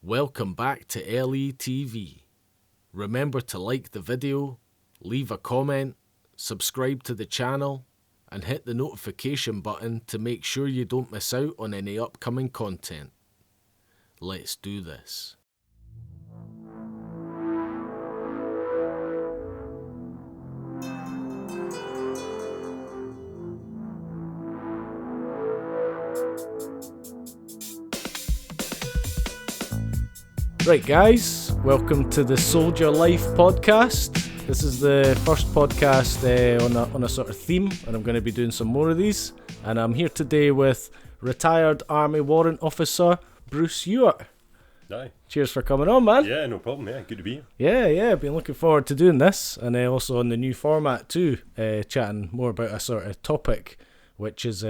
Welcome back to LETV. Remember to like the video, leave a comment, subscribe to the channel, and hit the notification button to make sure you don't miss out on any upcoming content. Let's do this. Right guys, welcome to the Soldier Life podcast. This is the first podcast on a sort of theme, and I'm going to be doing some more of these. And I'm here today with retired Army Warrant Officer Bruce Ewart. Aye. Cheers for coming on, man. Yeah, no problem. Yeah, good to be here. Yeah, been looking forward to doing this, and also on the new format too, chatting more about a sort of topic, which is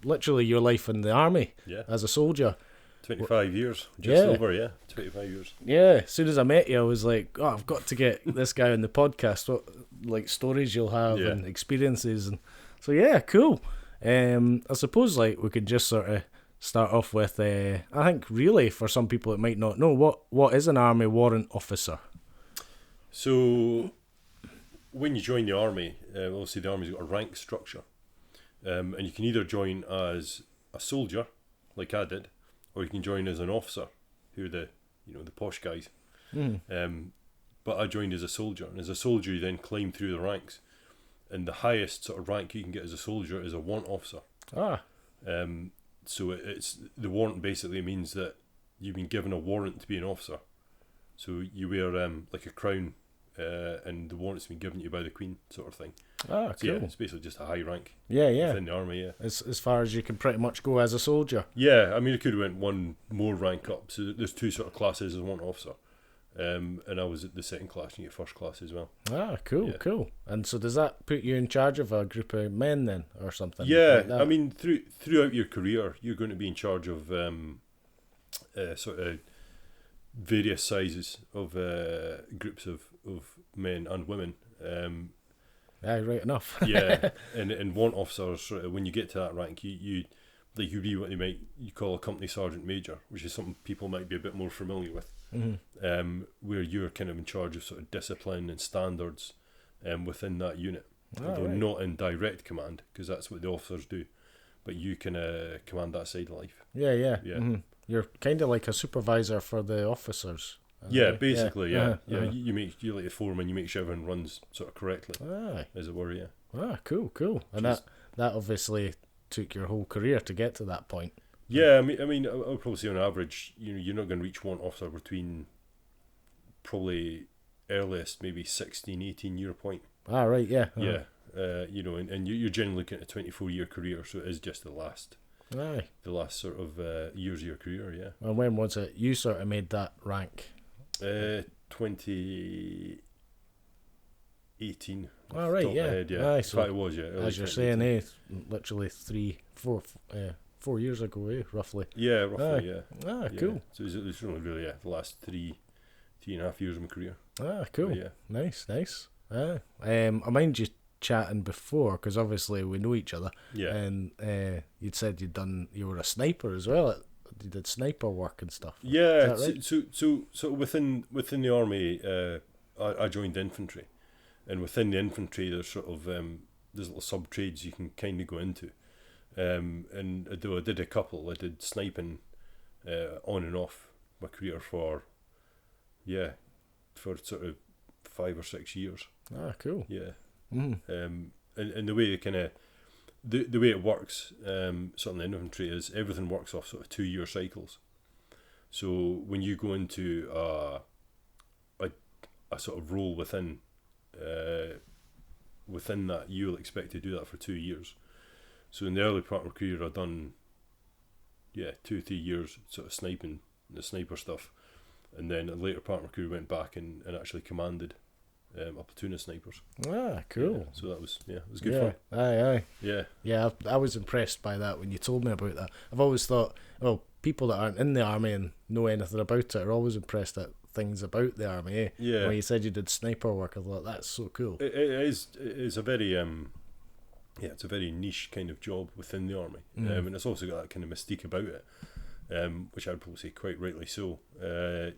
literally your life in the Army as a soldier. 25 years, just over, 25 years. Yeah, as soon as I met you, I was like, oh, I've got to get this guy on the podcast. What, like, stories you'll have and experiences. And so, yeah, cool. I suppose, like, we could just sort of start off with, I think, really, for some people that might not know, what is an Army Warrant Officer? So, when you join the Army, obviously the Army's got a rank structure. And you can either join as a soldier, like I did, or you can join as an officer, who are the posh guys. But I joined as a soldier, and as a soldier you then climb through the ranks, and the highest sort of rank you can get as a soldier is a warrant officer. So it's the warrant basically means that you've been given a warrant to be an officer. So you wear like a crown, and the warrant's been given to you by the Queen, sort of thing. Cool. Yeah, it's basically just a high rank. Within the Army. As far as you can pretty much go as a soldier. Yeah, I mean, it could have went one more rank up. So there's two sort of classes as warrant officer, and I was at the second class, and you get first class as well. Cool. And so does that put you in charge of a group of men then, or something? Yeah, like I mean, throughout your career, you're going to be in charge of sort of various sizes of groups of men and women. Right enough. And warrant officers, when you get to that rank, you be what you call a company sergeant major, which is something people might be a bit more familiar with. Where you're kind of in charge of sort of discipline and standards within that unit, although not in direct command, because that's what the officers do, but you can command that side of life. You're kind of like a supervisor for the officers. Basically. You like the foreman, you make sure everyone runs sort of correctly, as it were. Cool. And that obviously took your whole career to get to that point. Yeah, I mean, I would probably say on average, you're not going to reach warrant officer between probably earliest maybe 16, 18 year point. And you're generally looking at a 24-year career, so it is just the last sort of years of your career. And when was it you sort of made that rank? 2018. So In fact, it was, as you're saying, literally 4 years ago, roughly. Yeah, roughly, Cool. So it was really the last 3.5 years of my career. Cool. But, Nice. I mind you chatting before, because obviously we know each other. And you'd said you were a sniper as well. You did sniper work and stuff. Yeah. Right? So within the Army, I joined infantry, and within the infantry there's sort of there's little sub trades you can kind of go into. And though I did a couple, I did sniping on and off my career for sort of 5 or 6 years. Cool. And the way the way it works, certainly in infantry, is everything works off sort of 2-year cycles. So when you go into a sort of role within that, you'll expect to do that for 2 years. So in the early part of my career, I've done 2-3 years sort of sniping, the sniper stuff, and then in the later part of my career went back and actually commanded a platoon of snipers. Cool. So that was it was good fun. Aye. I was impressed by that when you told me about that. I've always thought, people that aren't in the Army and know anything about it are always impressed at things about the Army. When you said you did sniper work, I thought that's so cool. It is a very it's a very niche kind of job within the Army, and it's also got that kind of mystique about it. which I'd probably say quite rightly so. It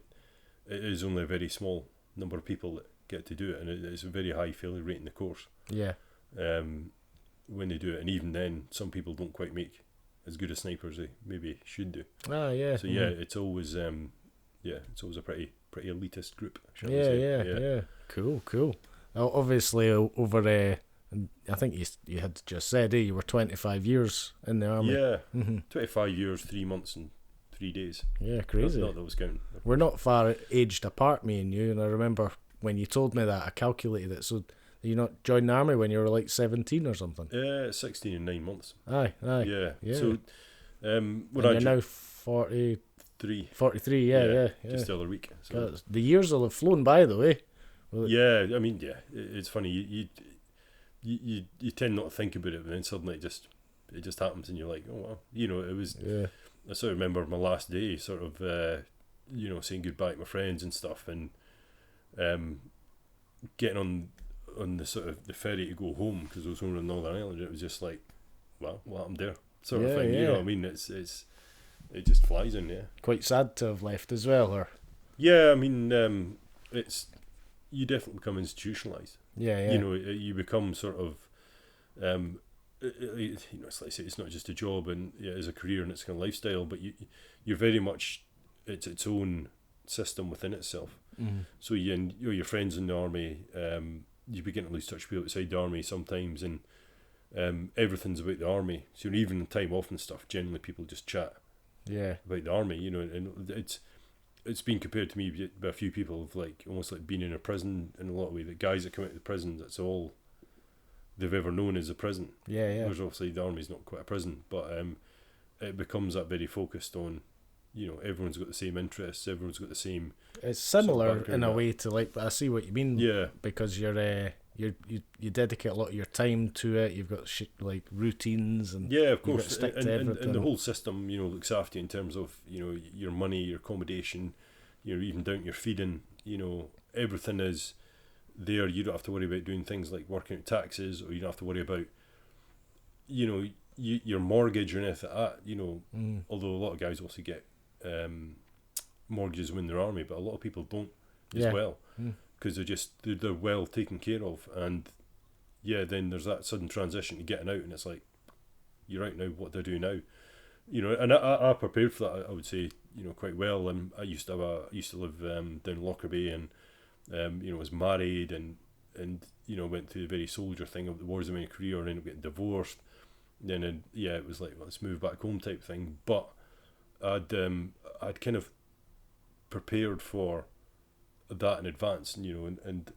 is only a very small number of people that get to do it, and it's a very high failure rate in the course. Yeah. When they do it, and even then, some people don't quite make as good a sniper as they maybe should do. Ah, yeah. So yeah, it's always it's always a pretty elitist group. Shall we Yeah, say. yeah. Cool. Now, obviously, over I think you had just said, you were 25 years in the army. Yeah, 25 years, 3 months, and 3 days. Yeah, crazy. Not that was counting. We're not far aged apart, me and you, and I remember when you told me that, I calculated it. So you not joined the army when you were like 17 or something? 16 and 9 months. Aye. Yeah. So, when you're now 43, yeah. Just the other week. So. God, the years will have flown by, though, eh? Yeah, I mean, it's funny. You tend not to think about it, but then suddenly it just happens, and you're like, oh well, it was. Yeah. I sort of remember my last day, sort of, saying goodbye to my friends and stuff, and getting on the sort of the ferry to go home, because I was home on Northern Ireland. It was just like, well, what happened there? Sort of thing. You know what I mean? It just flies in there. Quite sad to have left as well, or. Yeah, I mean, you definitely become institutionalized. Yeah. You become sort of, it's like I say, it's not just a job and it's a career and it's kind of lifestyle, but you're very much, it's its own system within itself. Mm-hmm. So your friends in the army, you begin to lose touch with people outside the army sometimes, and everything's about the army. So even in time off and stuff, generally people just chat. Yeah. About the army, and it's been compared to me by a few people of like almost like being in a prison in a lot of ways. The guys that come out of the prison, that's all they've ever known is a prison. Yeah. Whereas obviously the army's not quite a prison, but it becomes that very focused on, everyone's got the same interests, everyone's got the same. It's similar in a way to like, but I see what you mean. Yeah. Because you dedicate a lot of your time to it. You've got like routines and yeah, of course, and the whole system looks after you in terms of your money, your accommodation, even down to your feeding. Everything is there. You don't have to worry about doing things like working out taxes, or you don't have to worry about your mortgage or anything like that. Although a lot of guys also get mortgages when they're army, but a lot of people don't as well. Because they're well taken care of, and then there's that sudden transition to getting out, and it's like you're out now. What do I do now? And I prepared for that. I would say quite well. I used to live down in Lockerbie, and was married, and went through the very soldier thing of the wars of my career, and ended up getting divorced. Then it was like, well, let's move back home type thing. But I'd kind of prepared for that in advance, and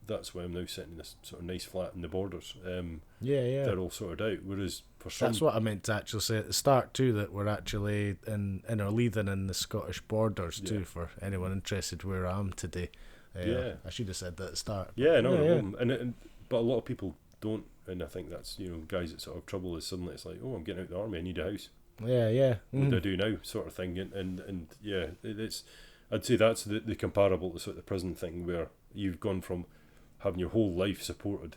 that's why I'm now sitting in this sort of nice flat in the Borders. They're all sorted out. Whereas for some, that's what I meant to actually say at the start too, that we're actually in our leading in the Scottish Borders too, for anyone interested where I am today. I should have said that at the start. But a lot of people don't, and I think that's guys that sort of trouble is suddenly it's like, oh, I'm getting out of the army, I need a house. What do I do now, sort of thing, and it's. I'd say that's the comparable to sort of the prison thing, where you've gone from having your whole life supported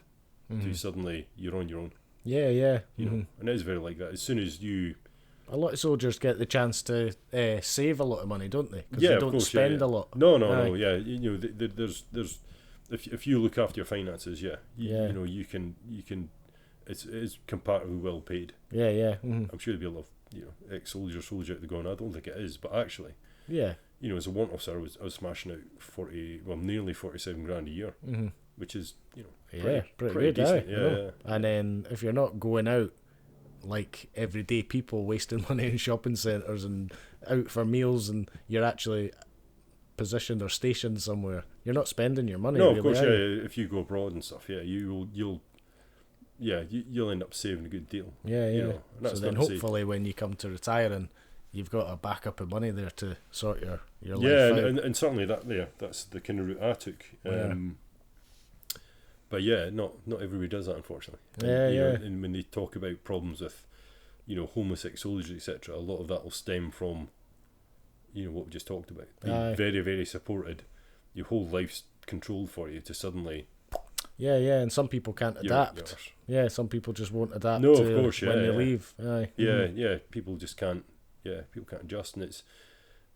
to suddenly you're on your own. Yeah. And it is very like that. As soon as you... A lot of soldiers get the chance to save a lot of money, don't they? Because they don't spend a lot. No, yeah. There's if you look after your finances, you can it's comparatively well paid. Yeah. I'm sure there'll be a lot of ex-soldiers out there going, I don't think it is, but actually... Yeah. As a warrant officer, I was smashing out nearly 47 grand a year, which is pretty decent. Yeah. And then if you're not going out like everyday people, wasting money in shopping centres and out for meals, and you're actually positioned or stationed somewhere, you're not spending your money. No, really, of course, if you go abroad and stuff, you'll end up saving a good deal. Yeah. So then hopefully when you come to retiring, you've got a backup of money there to sort your life out. And certainly that's the kind of route I took. But not everybody does that, unfortunately. And when they talk about problems with, homeless ex-soldiers, etc., a lot of that will stem from, what we just talked about. Being very, very supported, your whole life's controlled for you, to suddenly... Yeah, and some people can't adapt. Some people just won't adapt of course, when they leave. People just can't people can't adjust, and it's,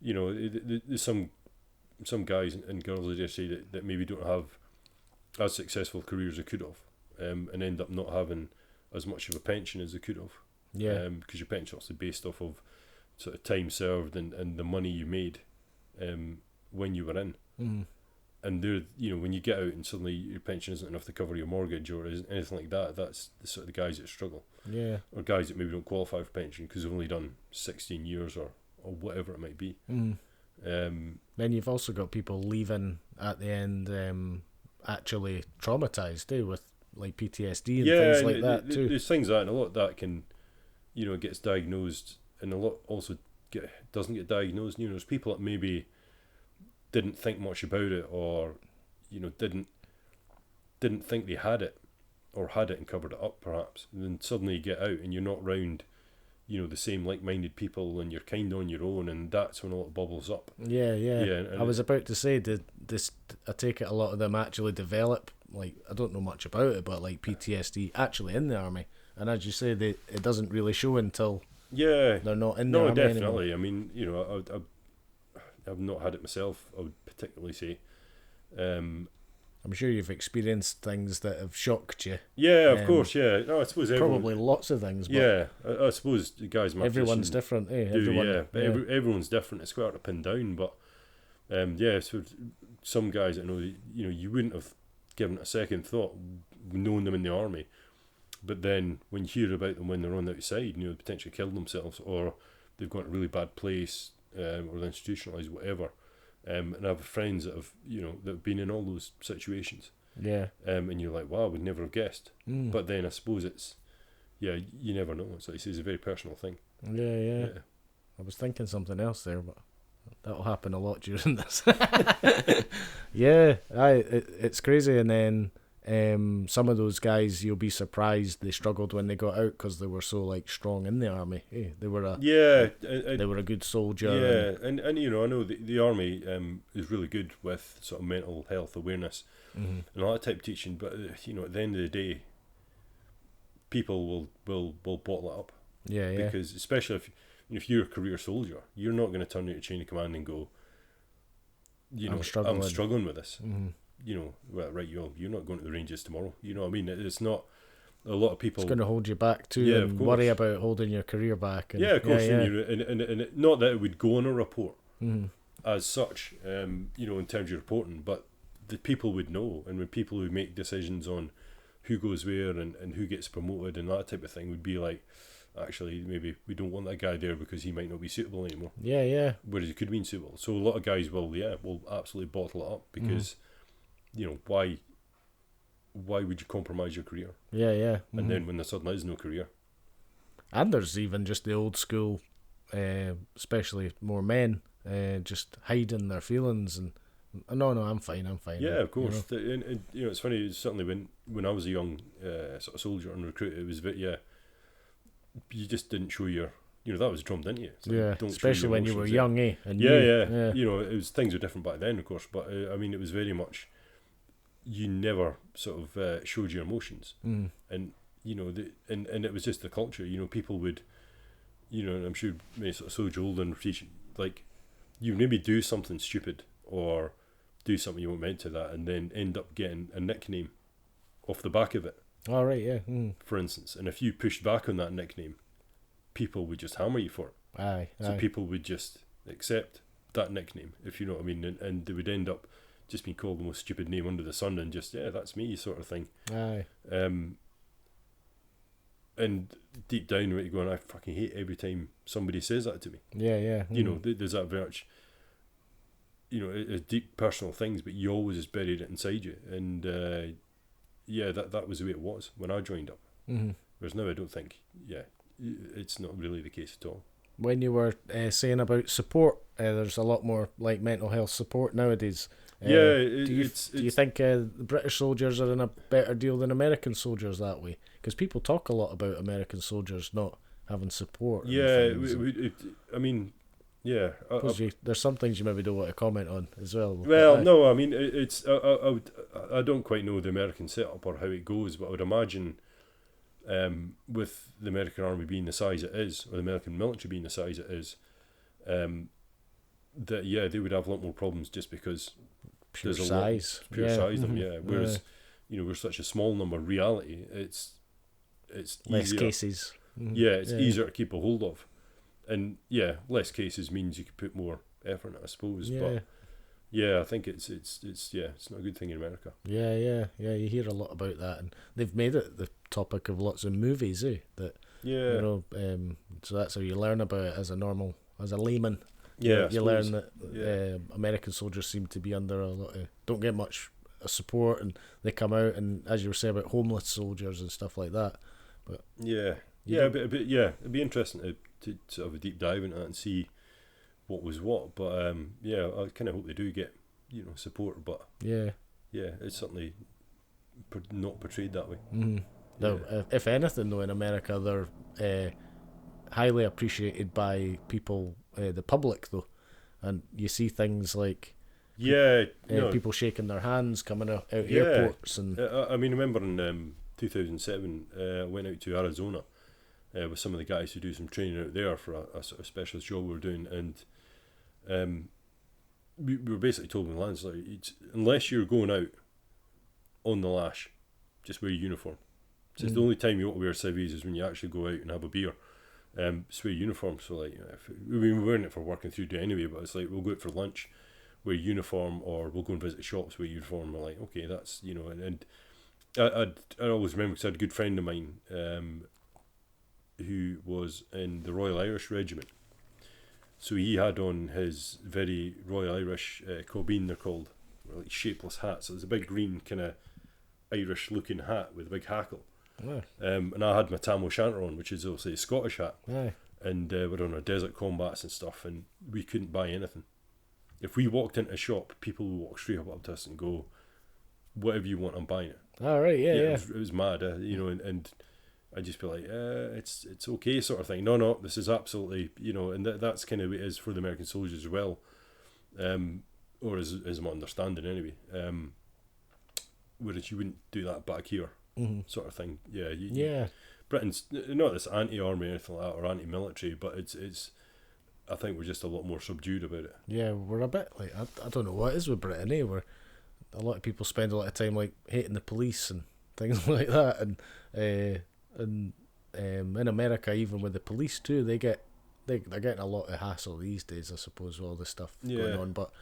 you know, there's some guys and girls, I dare say, that maybe don't have as successful careers as they could have, and end up not having as much of a pension as they could have. Yeah. Because your pension's obviously based off of sort of time served and the money you made when you were in. Mm. And there, you know, when you get out and suddenly your pension isn't enough to cover your mortgage or anything like that, that's the sort of the guys that struggle. Yeah. Or guys that maybe don't qualify for pension because they've only done 16 years or whatever it might be. Mm. Then you've also got people leaving at the end actually traumatised, with like PTSD and things like that too. There's things that, and a lot of that can, you know, gets diagnosed, and a lot also doesn't get diagnosed. You know, there's people that maybe didn't think much about it, or, you know, didn't think they had it, or had it and covered it up perhaps, and then suddenly you get out and you're not round, you know, the same like-minded people, and you're kind of on your own, and that's when a lot bubbles up. Yeah. And I was about to say, I take it a lot of them actually develop, like, I don't know much about it, but like PTSD actually in the army, and as you say, it doesn't really show until they're not in the army definitely anymore. I mean, you know, I've not had it myself, I would particularly say. I'm sure you've experienced things that have shocked you. Yeah, of course, yeah. No, I suppose probably lots of things. But yeah, I suppose the guys. Everyone's different, eh? Everyone's different. It's quite hard to pin down, but so some guys I know, you know, you wouldn't have given it a second thought, knowing them in the army, but then when you hear about them when they're on the outside, you know, they potentially killed themselves, or they've got a really bad place, or they're institutionalised, whatever. And I have friends that have, you know, that have been in all those situations. Yeah. And you're like, wow, I would never have guessed. But then I suppose it's, you never know. It's like it's a very personal thing. Yeah. I was thinking something else there, but that'll happen a lot during this. Yeah, it's crazy. And then some of those guys, you'll be surprised they struggled when they got out because they were so like strong in the army. They were a good soldier. Yeah, and you know, I know the army is really good with sort of mental health awareness and all that type of teaching. But you know, at the end of the day, people will bottle it up. Yeah. Because especially if you're a career soldier, you're not going to turn out your chain of command and go, you know, I'm struggling with this. Mm-hmm. You know, well, right, you're not going to the ranges tomorrow. You know what I mean? It's not a lot of people. It's going to hold you back too, and worry about holding your career back. And, of course. And not that it would go on a report as such, you know, in terms of reporting, but the people would know, and when people who make decisions on who goes where and who gets promoted and that type of thing would be like, actually, maybe we don't want that guy there because he might not be suitable anymore. Yeah. Whereas he could have been suitable. So a lot of guys will absolutely bottle it up because. You know, why would you compromise your career? Yeah. And then when there suddenly is no career. And there's even just the old school, especially more men, just hiding their feelings and, no, I'm fine. Yeah, of course. You know? And you know, it's funny, certainly when I was a young sort of soldier and recruit, it was you just didn't show your, you know, that was drummed into you. Like, especially when you were young, eh? And yeah. You know, things were different back then, of course, but I mean, it was very much, you never sort of showed your emotions, and you know, and it was just the culture. You know, people would, you know, and I'm sure many sort of soldier old and like, you maybe do something stupid or do something you weren't meant to that, and then end up getting a nickname off the back of it. All right, yeah. For instance, and if you pushed back on that nickname, people would just hammer you for it. Aye. People would just accept that nickname, if you know what I mean, and they would end up just being called the most stupid name under the sun, and just that's me sort of thing. Aye. And deep down, you're going, I fucking hate every time somebody says that to me. Yeah. You know, there's that very much, you know, it's deep personal things, but you always just buried it inside you, and that was the way it was when I joined up. Whereas now I don't think, it's not really the case at all. When you were saying about support, there's a lot more like mental health support nowadays. Do you think the British soldiers are in a better deal than American soldiers that way? Because people talk a lot about American soldiers not having support. I mean, there's some things you maybe don't want to comment on as well. Well, no, I mean, I don't quite know the American setup or how it goes, but I would imagine with the American army being the size it is, or the American military being the size it is, that they would have a lot more problems just because Pure there's size. pure size them. Whereas we're such a small number. Reality, it's Less easier. cases. It's easier to keep a hold of, and less cases means you can put more effort in it, I suppose. But I think it's not a good thing in America. Yeah. You hear a lot about that, and they've made it the topic of lots of movies, That so that's how you learn about it as a layman. Yeah, you learn that American soldiers seem to be under a lot of don't get much support, and they come out, and as you were saying about homeless soldiers and stuff like that. But it'd be interesting to sort of a deep dive into that and see what was what. But I kind of hope they do get support. But it's certainly not portrayed that way. Mm-hmm. No, if anything, though, in America they're highly appreciated by people, the public, though, and you see things like people shaking their hands coming out airports, and I remember in 2007 I went out to Arizona with some of the guys who do some training out there for a sort of specialist job we were doing, and we were basically told in the lands, like, unless you're going out on the lash, just wear your uniform. So it's the only time you want to wear civvies is when you actually go out and have a beer. Just wear uniform. So like, we're wearing it for working through day anyway, but it's like we'll go out for lunch, wear uniform, or we'll go and visit shops, wear uniform. We're like, okay, that's and I always remember because I had a good friend of mine who was in the Royal Irish Regiment. So he had on his very Royal Irish corbeen, they're called, like shapeless hats. So it's a big green kind of Irish looking hat with a big hackle. Yeah. And I had my tam o'shanter on, which is obviously a Scottish hat. Yeah. And we're on our desert combats and stuff, and we couldn't buy anything. If we walked into a shop, people would walk straight up to us and go, "Whatever you want, I'm buying it." All right, yeah. It was mad, and I'd just be like, "It's okay," sort of thing. No, this is absolutely, and that's kind of what it is for the American soldiers as well, or as my understanding anyway. Whereas you wouldn't do that back here. Mm-hmm. Sort of thing. Britain's not this anti-army or anything like that, or anti-military, but it's I think we're just a lot more subdued about it. Yeah, we're a bit like, I don't know what it is with Britain, where a lot of people spend a lot of time like hating the police and things like that, and in America, even with the police too, they're getting a lot of hassle these days, I suppose, with all this stuff going on. But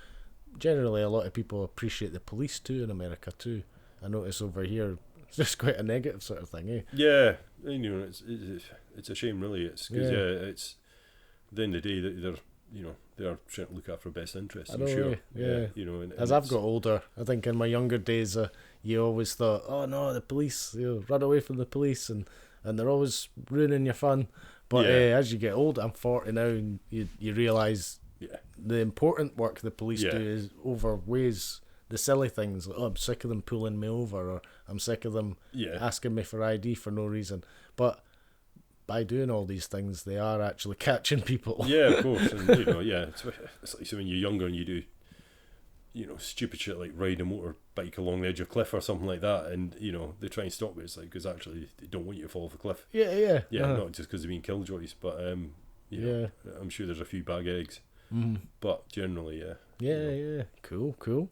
generally, a lot of people appreciate the police too in America too. I notice over here, it's just quite a negative sort of thing, Yeah, it's a shame, really. It's because it's at the end of the day that they are trying to look after our best interests. I'm sure. And as I've got older, I think in my younger days, you always thought, oh no, the police, run away from the police, and they're always ruining your fun. But as you get older, I'm 40 now, and you realise the important work the police do is overweighs the silly things. Like, I'm sick of them pulling me over, or I'm sick of them asking me for ID for no reason. But by doing all these things, they are actually catching people. Yeah, of course. And it's like so when you're younger and you do stupid shit like ride a motorbike along the edge of a cliff or something like that, and they try and stop you. It's like, because actually they don't want you to fall off a cliff. Not just because they're being killjoys, but I'm sure there's a few bag eggs. Mm-hmm. But generally, Cool.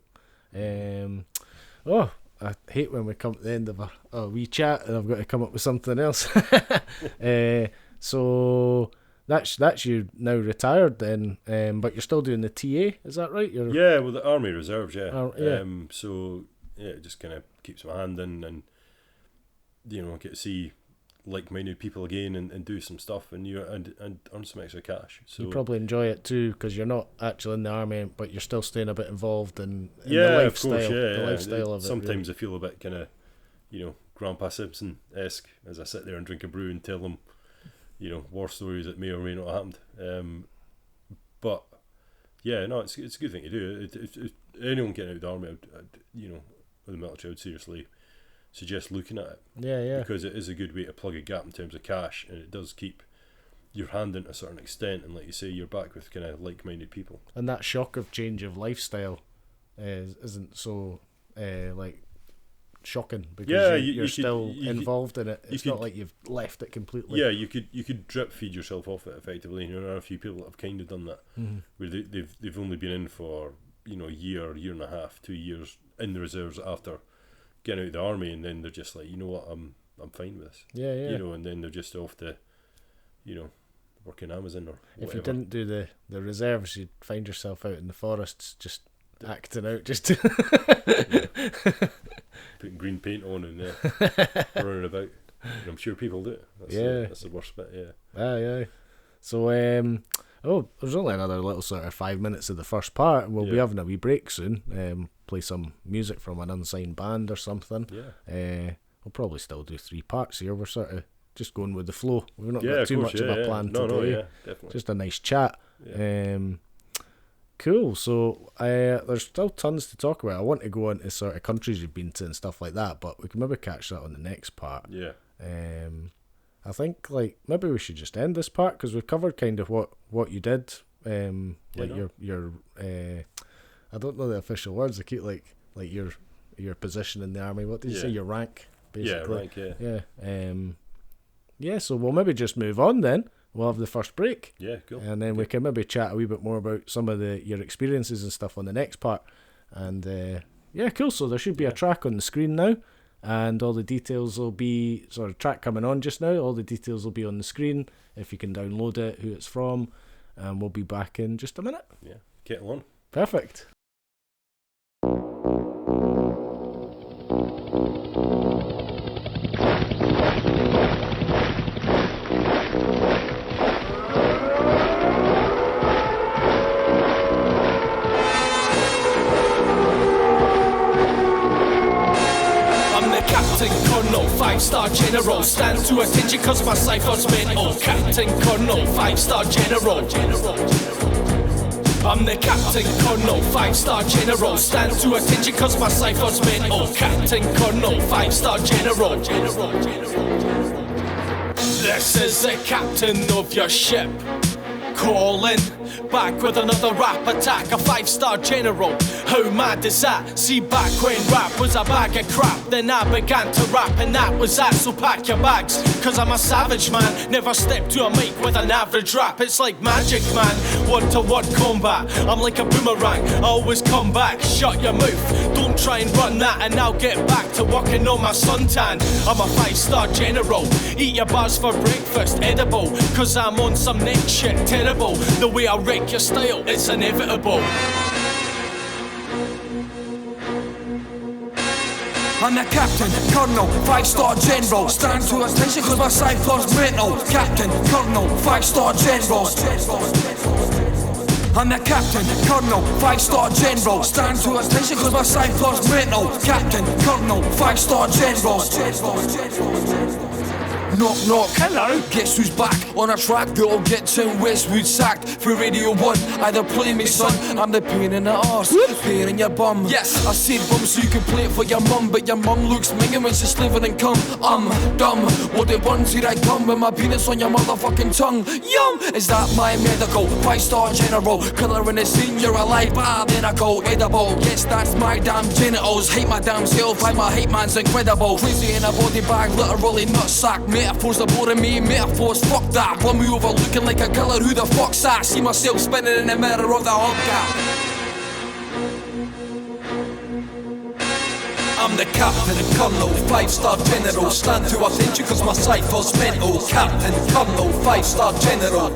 I hate when we come to the end of a wee chat and I've got to come up with something else. So that's you now retired then, but you're still doing the TA, is that right? Well, the Army Reserves, So it just kind of keeps my hand in, and get to see like-minded people again and do some stuff and earn some extra cash. So you probably enjoy it too, because you're not actually in the army, but you're still staying a bit involved in the lifestyle. Of course, the lifestyle of it. Sometimes I feel a bit kind of, Grandpa Simpson-esque as I sit there and drink a brew and tell them, war stories that may or may not have happened. But it's a good thing to do. If anyone getting out of the army, with the military, I would seriously suggest looking at it. Because it is a good way to plug a gap in terms of cash, and it does keep your hand in to a certain extent, and like you say, you're back with kind of like-minded people. And that shock of change of lifestyle isn't so shocking because Yeah, you're you still could, involved in it. It's not like you've left it completely. Yeah, you could drip feed yourself off it effectively. There are a few people that have kind of done that, where they've only been in for a year and a half, 2 years in the reserves after getting out of the army, and then they're just like, you know what, I'm fine with this. Yeah. And then they're just off to, work in Amazon or whatever. If you didn't do the reserves, you'd find yourself out in the forests just acting out, just putting green paint on and running about. And I'm sure people do it. That's the worst bit. Yeah. Aye. So there's only another little sort of 5 minutes of the first part. We'll be having a wee break soon. Play some music from an unsigned band or something. Yeah. We'll probably still do 3 parts here. We're sort of just going with the flow. We've not got too much of a plan today. No, definitely. Just a nice chat. Yeah. Cool. So there's still tons to talk about. I want to go into sort of countries you've been to and stuff like that, but we can maybe catch that on the next part. Yeah. I think maybe we should just end this part because we've covered kind of what you did. Your I don't know the official words. I keep like your position in the army. What did you say? Your rank, basically. Yeah, rank. Yeah. So we'll maybe just move on then. We'll have the first break. Yeah, cool. And then we can maybe chat a wee bit more about some of your experiences and stuff on the next part. And cool. So there should be a track on the screen now, and all the details will be track coming on just now. All the details will be on the screen if you can download it, who it's from, and we'll be back in just a minute. Yeah, kettle on. Perfect. Captain Colonel, 5-star general, stand to attention cause my cipher's mental. Captain Colonel, 5-star general. I'm the Captain Colonel, 5-star general, stand to attention cause my cipher's mental. Captain Colonel, 5-star general. This is the captain of your ship, calling back with another rap attack, a 5-star general. How mad is that? See, back when rap was a bag of crap, then I began to rap and that was that. So pack your bags, cause I'm a savage man. Never step to a mic with an average rap. It's like magic, man, word-to-word combat. I'm like a boomerang, I always come back. Shut your mouth, don't try and run that, and I'll get back to working on my suntan. I'm a 5-star general, eat your bars for breakfast, edible, cause I'm on some next shit, terrible. The way I wreck your style, it's inevitable. I'm the Captain Colonel, 5-star general, stand to attention cause my cipher's mental. Captain Colonel, 5-star general. I'm the Captain Colonel, 5-star general, stand to attention cause my cipher's mental. Captain Colonel, 5-star general. Knock knock, hello. Guess who's back on a track that'll get Tim Westwood sacked for Radio 1. Either play me son, I'm the pain in the arse, pain in your bum. Yes, I said bum so you can play it for your mum, but your mum looks minging when she's slivering and cum. Dumb, what the ones here I come with my penis on your motherfucking tongue. Yum, is that my medical 5-star general? Colour in the scene, you're alive, then I go edible. Yes, that's my damn genitals. Hate my damn self, I'm a hate man's incredible. Crazy in a body bag, literally nutsack. Metaphors are boring me, metaphors, fuck that. Run me over looking like a killer, who the fuck's that? See myself spinning in the mirror of the hubcap. I'm the Captain Colonel, 5-star general, stand to attention cause my cipher's mental. Captain Colonel, 5-star general.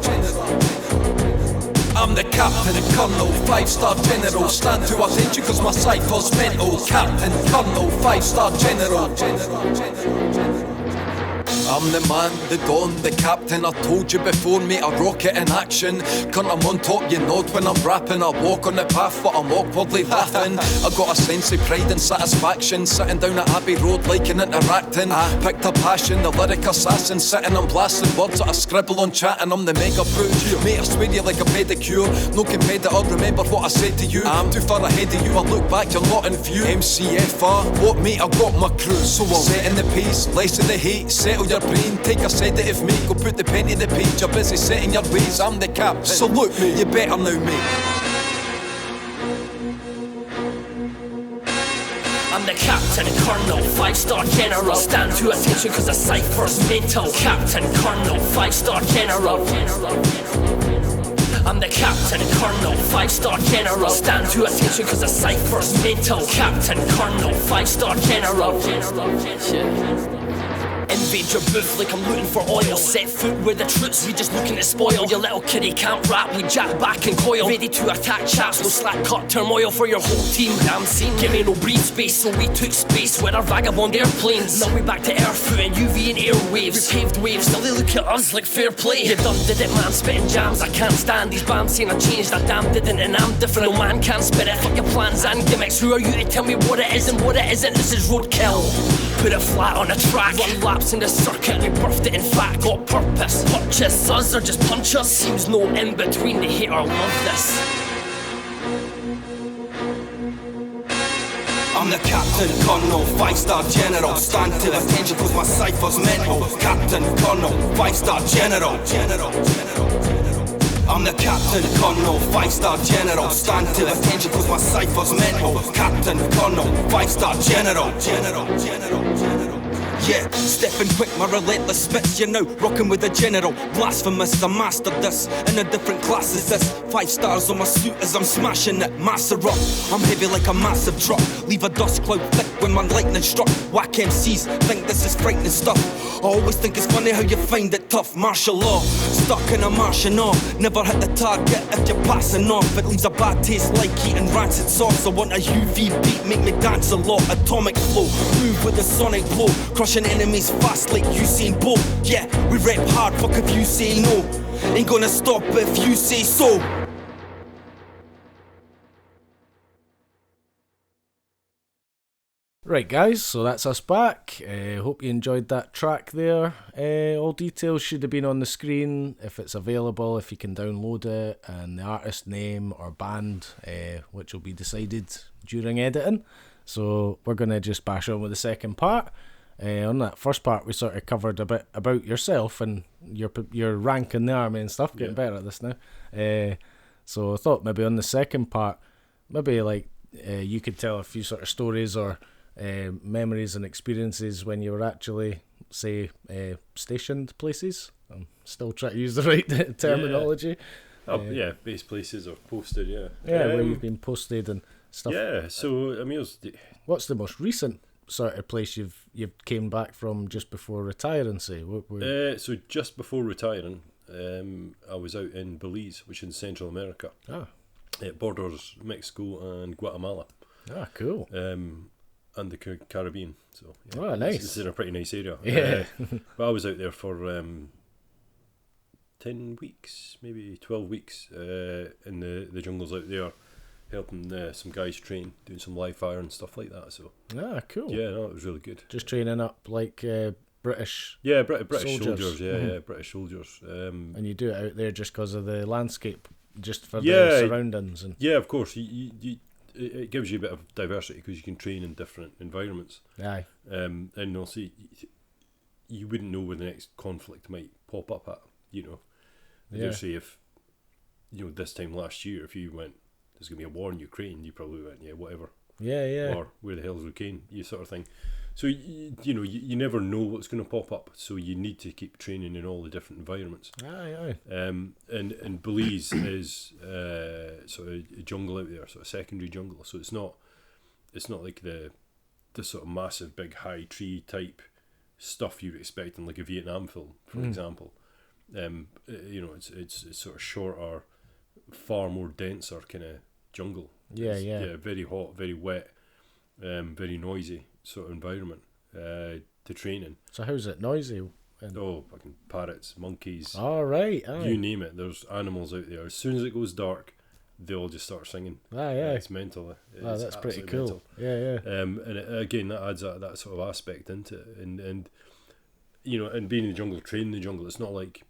I'm the Captain Colonel, 5-star general, stand to attention cause my cipher's mental. Captain Colonel, 5-star general. I'm the man, the don, the captain. I told you before, mate, I rock it in action. Cunt, I'm on top, you nod when I'm rapping. I walk on the path, but I'm awkwardly laughing. I got a sense of pride and satisfaction, sitting down at Abbey Road like an interacting. Picked a passion, the lyric assassin, sitting and blasting words that I scribble on chatting. I'm the mega brute, mate, I swear you like a pedicure. No competitor, remember what I said to you. I'm too far ahead of you, I look back, you're not in view. MCFR, what mate, I got my crew. So I'm setting the pace, less of the hate, settle your brain, take a sedative mate, go put the pen to the page, you're busy setting your ways, I'm the captain. Salute me, you better now mate. I'm the Captain Colonel, 5-star general. Stand to attention cause the cypher's mental. Captain Colonel, 5-star general. I'm the Captain Colonel, 5-star general. Stand to attention cause the cypher's mental. Captain Colonel, 5-star general. Yeah. Invade your booth like I'm looting for oil. Set foot where the troops, we just looking to spoil. Your little kiddie can't rap, we jack back and coil. Ready to attack chaps, no slack cut turmoil for your whole team. Damn scene, give me no breathe space, so we took space with our vagabond airplanes. Now we back to earth, foot and UV and airwaves. We paved waves, now they look at us like fair play. You done did it man, spitting jams, I can't stand these bams saying I changed, I damn didn't and I'm different. No man can spit it, fuck your plans and gimmicks. Who are you to tell me what it is and what it isn't? This is roadkill. Put it flat on a track, run laps in the circuit, we birthed it in fact, got purpose. Purchase us or just punch us, seems no in between, they hate or love this. I'm the Captain Colonel, 5-star general. Stand to attention cause my cypher's mental. Captain Colonel, 5-star general. I'm the Captain Colonel, 5-star general. Stand to attention cause my cypher's mental. Captain Colonel, 5-star general. Yeah, stepping quick, my relentless spits, you know, rocking with the general. Blasphemous, I mastered this in a different class as this. 5 stars on my suit as I'm smashing it, master rock. I'm heavy like a massive truck, leave a dust cloud thick when my lightning struck. Whack MCs think this is frightening stuff. I always think it's funny how you find it tough. Martial law, stuck in a martial law. Never hit the target if you're passing off. It leaves a bad taste like eating rancid sauce. I want a UV beat, make me dance a lot. Atomic flow, move with a sonic blow. Crushing enemies fast like Usain Bolt. Yeah, we rap hard, fuck if you say no. Ain't gonna stop if you say so. Right guys, so that's us back. Hope you enjoyed that track there. All details should have been on the screen if it's available, if you can download it, and the artist name or band, which will be decided during editing. So we're going to just bash on with the second part. On that first part we sort of covered a bit about yourself and your rank in the army and stuff, getting better at this now. So I thought maybe on the second part, maybe like you could tell a few sort of stories or memories and experiences when you were actually, say, stationed places. I'm still trying to use the right terminology. Yeah, base places or posted, yeah. Where you've been posted and stuff. Yeah, so, I mean, what's the most recent sort of place you've came back from just before retiring, say? So just before retiring, I was out in Belize, which is in Central America. It borders Mexico and Guatemala. Cool. And the Caribbean. So yeah, nice. It's in a pretty nice area. Yeah. But I was out there for 10 weeks, maybe 12 weeks in the jungles out there, helping some guys train, doing some live fire and stuff like that. So cool. Yeah, no, it was really good. Just training up like British. Yeah, British soldiers. Mm-hmm. Yeah, British soldiers. And you do it out there just because of the landscape, just for the surroundings. And yeah, of course. It gives you a bit of diversity because you can train in different environments. Aye. And also, you wouldn't know where the next conflict might pop up at, you know. Yeah. Say if, you know, this time last year, if you went, there's going to be a war in Ukraine, you probably went, yeah, whatever. Yeah. Or where the hell's Ukraine, you sort of thing. So, you know, you never know what's going to pop up. So you need to keep training in all the different environments. Aye. And Belize is sort of a jungle out there, sort of secondary jungle. So it's not like the sort of massive big high tree type stuff you'd expect in like a Vietnam film, for example. You know, it's sort of shorter, far more denser kind of jungle. Yeah, very hot, very wet, very noisy sort of environment to train in. So how's it noisy? Fucking parrots, monkeys. All right. You name it. There's animals out there. As soon as it goes dark, they all just start singing. It's mental. That's pretty cool. Mental. Yeah. And again, that adds that sort of aspect into it. And you know, and being in the jungle, training in the jungle, it's not like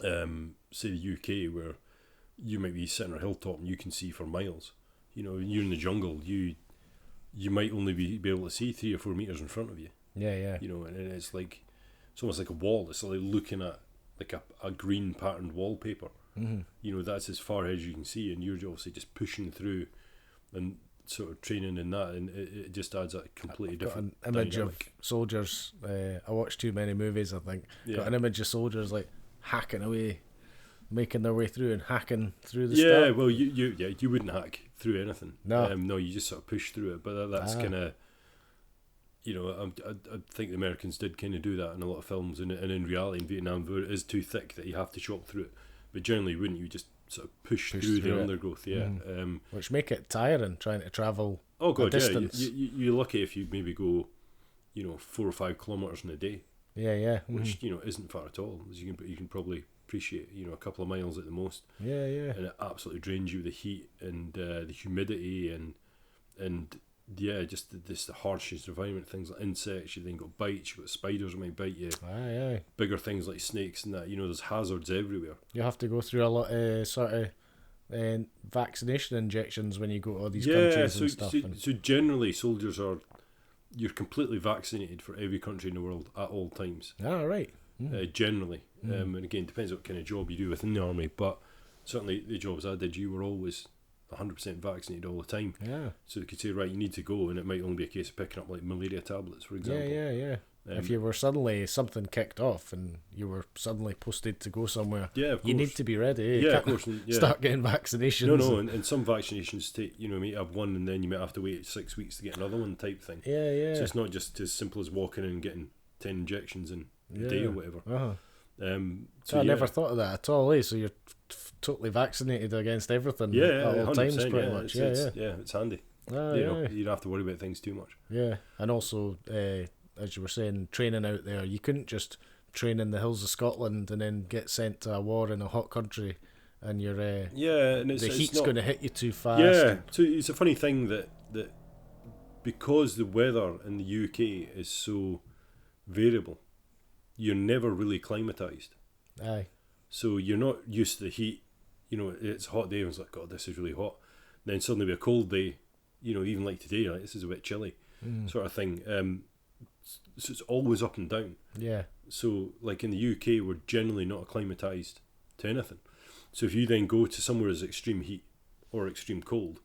say the UK where you might be sitting on a hilltop and you can see for miles. You know, you're in the jungle, you might only be able to see 3 or 4 meters in front of you. Yeah. You know, and it's almost like a wall. It's like looking at like a green patterned wallpaper. Mm-hmm. You know, that's as far as you can see, and you're obviously just pushing through. And sort of training in that, and it just adds a completely different an image dynamic. of soldiers. I watched too many movies, I think. Yeah. Got an image of soldiers like hacking away, making their way through and hacking through the Yeah, stuff. well, you wouldn't hack through anything. No. No, you just sort of push through it. But that's kind of, you know, I think the Americans did kind of do that in a lot of films, and in reality in Vietnam, where it is too thick that you have to chop through it. But generally, wouldn't you just sort of push through the it. undergrowth? Yeah. Which make it tiring trying to travel Oh a god, yeah. distance. You're lucky if you maybe go, 4 or 5 kilometers in a day, Yeah. which isn't far at all. As you can probably appreciate, a couple of miles at the most. Yeah. And it absolutely drains you with the heat and the humidity and just the harshness environment. Things like insects, you then got bites, you got spiders that might bite you. Aye. Bigger things like snakes and that. There's hazards everywhere. You have to go through a lot of sort of vaccination injections when you go to all these countries and stuff. So generally, soldiers you're completely vaccinated for every country in the world at all times. Right. Generally, and again, depends what kind of job you do within the army. But certainly, the jobs I did, you were always 100% vaccinated all the time. Yeah. So they could say, right, you need to go, and it might only be a case of picking up like malaria tablets, for example. Yeah. If you were suddenly something kicked off and you were suddenly posted to go somewhere, Yeah, of course. you need to be ready. You Yeah, of can't course. and, Yeah. start getting vaccinations. No, and some vaccinations take, you might have one and then you might have to wait 6 weeks to get another one type thing. Yeah. So it's not just as simple as walking in and getting 10 injections in a day or whatever. So I never thought of that at all. So you're totally vaccinated against everything at all times, 100%, pretty much. It's handy. You don't have to worry about things too much. Yeah, and also, as you were saying, training out there, you couldn't just train in the hills of Scotland and then get sent to a war in a hot country, and you're and the heat's going to hit you too fast. Yeah, so it's a funny thing that because the weather in the UK is so variable, you're never really climatised. Aye. So you're not used to the heat. It's a hot day and it's like, God, this is really hot. Then suddenly be a cold day, even like today, like this is a bit chilly, sort of thing. So it's always up and down. Yeah. So like in the UK, we're generally not acclimatised to anything. So if you then go to somewhere as extreme heat or extreme cold,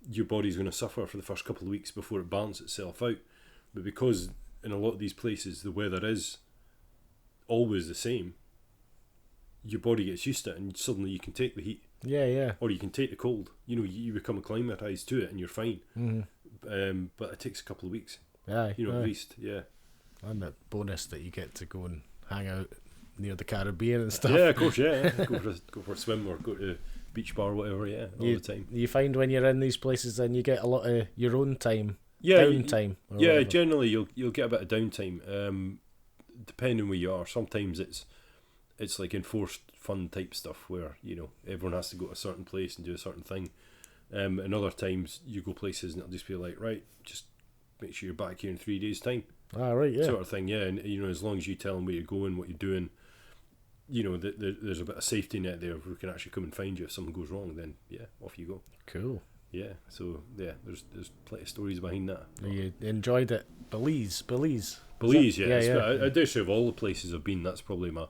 your body's going to suffer for the first couple of weeks before it balances itself out. But because in a lot of these places the weather is always the same, your body gets used to it, and suddenly you can take the heat. Yeah. Or you can take the cold. You become acclimatised to it, and you're fine. But it takes a couple of weeks. Aye. At least, yeah. And the bonus that you get to go and hang out near the Caribbean and stuff. Yeah, of course, yeah. go for a swim or go to a beach bar or whatever, yeah, all the time. You find when you're in these places, then you get a lot of your own time, Yeah, downtime. Yeah, generally you'll get a bit of downtime, depending where you are. Sometimes it's like enforced fun type stuff where everyone has to go to a certain place and do a certain thing. And other times you go places and it'll just be like, right, just make sure you're back here in 3 days' time. Right, yeah. Sort of thing, yeah. And as long as you tell them where you're going, what you're doing, there's a bit of safety net there who can actually come and find you if something goes wrong. Then yeah, off you go. Cool. Yeah. So yeah, there's plenty of stories behind that. You enjoyed it, Belize. Yeah. I do say of all the places I've been, that's probably my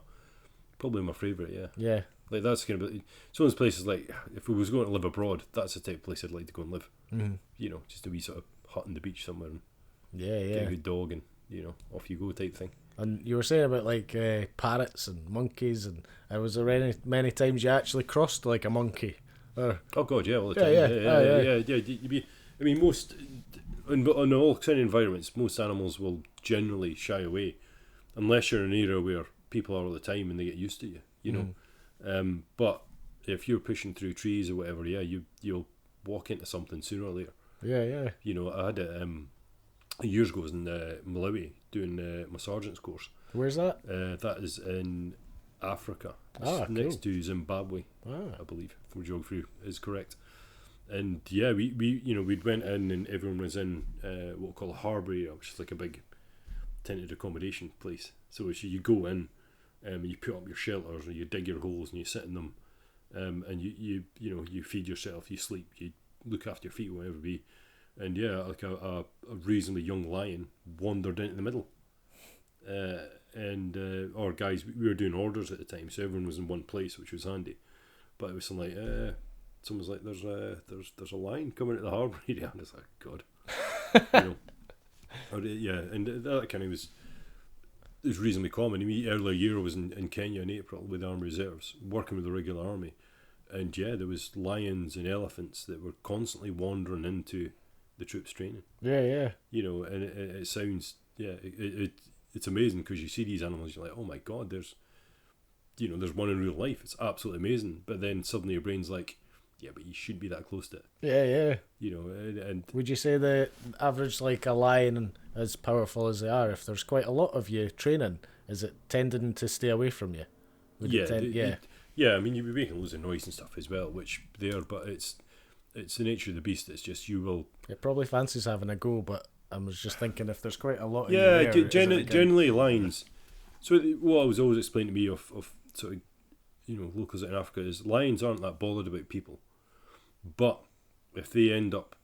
favourite. Yeah. Yeah. Like that's gonna be some of those places. Like if we was going to live abroad, that's the type of place I'd like to go and live. Just a wee sort of hut on the beach somewhere and get a good dog and off you go type thing. And you were saying about like parrots and monkeys, and was there many times you actually crossed like a monkey? Or... Oh god, yeah, all the time. Yeah. I mean, most in all kind of environments, most animals will generally shy away, unless you're in an area where people are all the time and they get used to you. But if you're pushing through trees or whatever, you'll walk into something sooner or later. Yeah. I had it years ago. I was in Malawi doing my sergeant's course. Where's that? That is in Africa. Cool. Next to Zimbabwe, I believe, if my geography is correct. And yeah, we'd went in and everyone was in what we call a harbour area, which is like a big tented accommodation place. So you go in and you put up your shelters or you dig your holes and you sit in them, and you feed yourself, you sleep, you look after your feet, whatever it be. And yeah, like a reasonably young lion wandered into the middle. Our guys, we were doing orders at the time, so everyone was in one place, which was handy. But it was something like someone's like, there's a lion coming at the harbour area, and it's like, God, you know, yeah, and that kind of was reasonably common. I mean, earlier year I was in Kenya in April with the Army Reserves, working with the regular army, and yeah, there was lions and elephants that were constantly wandering into the troops training. Yeah. You know, and it sounds, it's amazing because you see these animals, you're like, oh my God, there's one in real life. It's absolutely amazing. But then suddenly your brain's like, yeah, but you shouldn't be that close to it. Yeah. You know, and would you say the average, like a lion, as powerful as they are, if there's quite a lot of you training, is it tending to stay away from you? Yeah, I mean, you'd be making loads of noise and stuff as well, which they are, but it's the nature of the beast. It's just you will. It probably fancies having a go, but I was just thinking if there's quite a lot of you there, generally good? lions. So what I was always explaining to me of sort of, you know, locals in Africa is lions aren't that bothered about people, but if they end up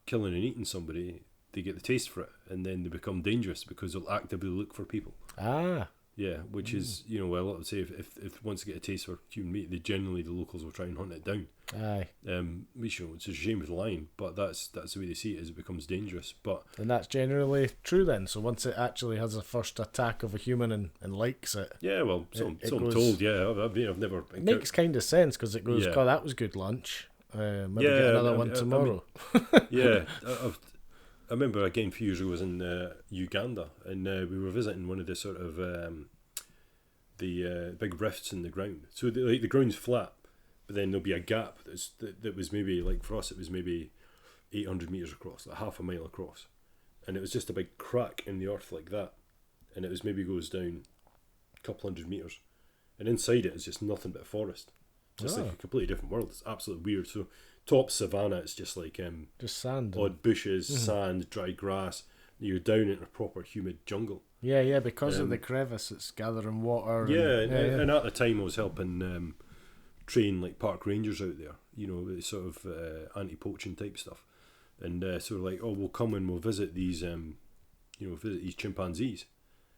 killing and eating somebody, they get the taste for it, and then they become dangerous because they'll actively look for people. Yeah, which is, you know, well, I would say if once they get a taste for human meat, the locals will try and hunt it down. Aye. Which, you know, it's a shame with the lion, but that's the way they see it, is it becomes dangerous. And that's generally true then. So once it actually has a first attack of a human and likes it. Yeah, well, so I'm told. Yeah, I've never. It makes kind of sense because it goes, God, that was good lunch. Maybe get another one tomorrow. I remember again a few years ago I was in Uganda, and we were visiting one of the sort of the big rifts in the ground. So the ground's flat, but then there'll be a gap that was maybe, like for us, it was maybe 800 metres across, like half a mile across, and it was just a big crack in the earth like that, and it was maybe goes down a couple hundred metres, and inside it is just nothing but forest. Just like a completely different world. It's absolutely weird. So top savannah, it's just like just sand, odd bushes, sand, dry grass. You're down in a proper humid jungle. Yeah, because of the crevice, it's gathering water. And at the time I was helping train like park rangers out there. You know, sort of anti-poaching type stuff. And so we're like, oh, we'll come and we'll visit these, visit these chimpanzees.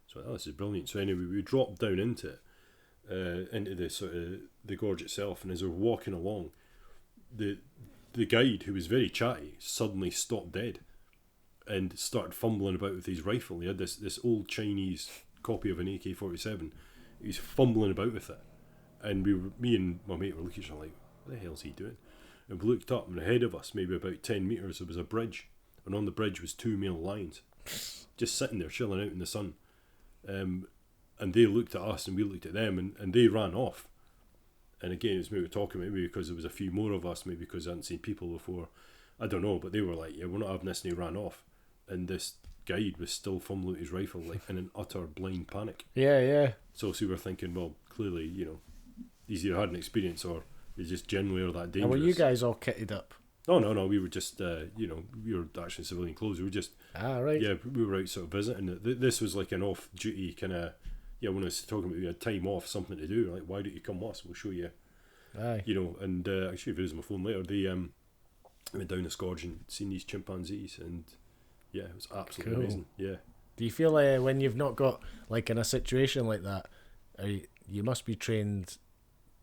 So this is brilliant. So anyway, we dropped down into it. Into the sort of the gorge itself, and as we're walking along, the guide, who was very chatty, suddenly stopped dead and started fumbling about with his rifle. He had this old Chinese copy of an AK-47. He was fumbling about with it, and me and my mate were looking at each other like, what the hell's he doing? And we looked up, and ahead of us, maybe about 10 metres, there was a bridge, and on the bridge was 2 male lions just sitting there chilling out in the sun. And they looked at us and we looked at them, and they ran off. And again, it's maybe talking maybe because there was a few more of us, maybe because I hadn't seen people before. I don't know, but they were like, yeah, we're not having this, and they ran off. And this guide was still fumbling with his rifle, like in an utter blind panic. Yeah. So we were thinking, well, clearly, you know, he's either had an experience or they just generally are that dangerous. And were you guys all kitted up? Oh, no, we were just, we were actually in civilian clothes. We were just... right. Yeah, we were out sort of visiting. This was like an off-duty kind of... Yeah, when I was talking about, we had time off, something to do, like, why don't you come with us? We'll show you. Aye. You know, and I'll show you videos on my phone later. They went down this gorge and seen these chimpanzees, and yeah, it was absolutely amazing. Yeah. Do you feel when you've not got, like, in a situation like that, you must be trained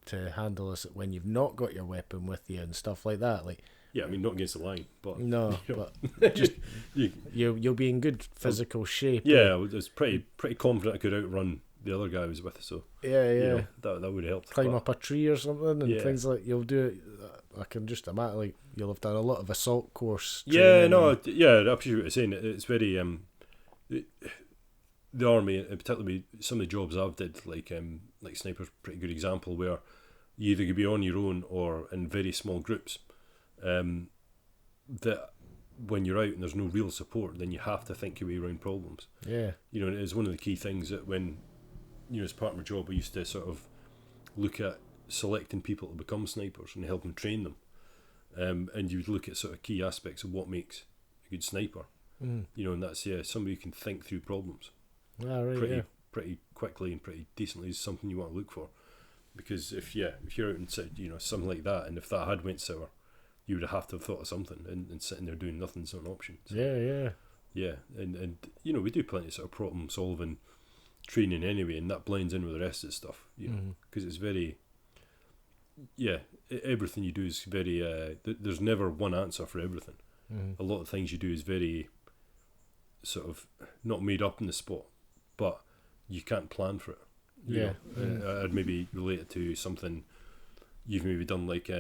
to handle this when you've not got your weapon with you and stuff like that? Like, yeah, I mean, not against the line, but... No, you know. but just you'll be in good physical shape. Yeah, I was pretty confident I could outrun the other guy I was with, so... Yeah. You know, that would have helped. Climb up a tree or something and things like... You'll do it... I can just imagine, like, you'll have done a lot of assault course training. I appreciate what you're saying. It's very... the army, and particularly some of the jobs I've did, like sniper's a pretty good example, where you either could be on your own or in very small groups. That when you're out and there's no real support, then you have to think your way around problems. Yeah. You know, and it's one of the key things that when, you know, as part of my job, I used to sort of look at selecting people to become snipers and helping train them. And you would look at sort of key aspects of what makes a good sniper. You know, and that's, somebody who can think through problems. Pretty quickly and pretty decently is something you want to look for. Because if you're out and said, you know, something like that, and if that had went sour, you would have to have thought of something, and sitting there doing nothing's not an option. So, yeah, and you know, we do plenty of sort of problem solving training anyway, and that blends in with the rest of the stuff, you know, because it's very, everything you do is very. There's never one answer for everything. A lot of things you do is very sort of not made up in the spot, but you can't plan for it. You know? I'd maybe relate it to something you've maybe done like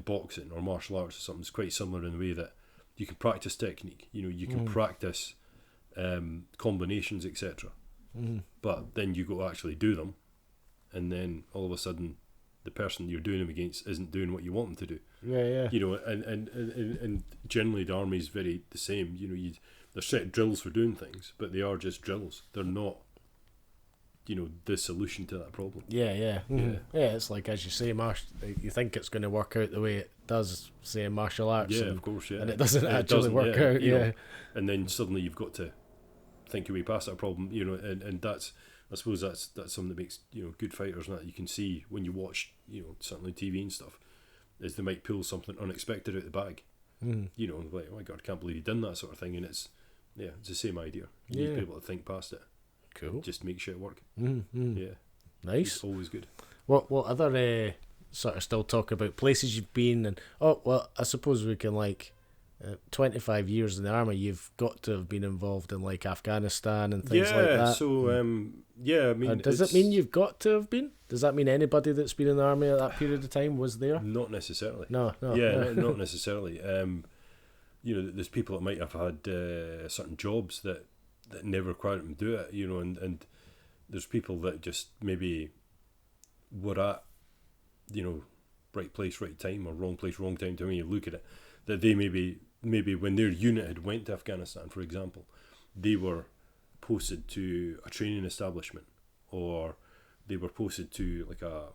boxing or martial arts or something. It's quite similar in the way that you can practice technique. You know, you can practice combinations, etc. But then you go actually do them, and then all of a sudden, the person you're doing them against isn't doing what you want them to do. You know, and generally the army's very the same. You know, there's set drills for doing things, but they are just drills. They're not, you know, the solution to that problem. Yeah, it's like, as you say, you think it's going to work out the way it does, say, in martial arts. Yeah, of course, yeah. And it doesn't actually work out, you know, and then suddenly you've got to think your way past that problem, you know, and that's, I suppose that's something that makes, you know, good fighters, and that you can see when you watch, you know, certainly TV and stuff, is they might pull something unexpected out the bag. You know, like, oh my God, I can't believe he done that sort of thing, and it's the same idea. You need to be able to think past it. Cool. Just make shit work. Yeah. Nice. It's always good. What other sort of still talk about places you've been, and I suppose we can 25 years in the army, you've got to have been involved in like Afghanistan and things like that. So I mean, does it mean you've got to have been? Does that mean anybody that's been in the army at that period of time was there? Not necessarily. No. Not necessarily. You know, there's people that might have had certain jobs that never required them to do it. You know, and there's people that just maybe were at, you know, right place, right time, or wrong place, wrong time. To me, you look at it, that they maybe when their unit had went to Afghanistan, for example, they were posted to a training establishment, or they were posted to like a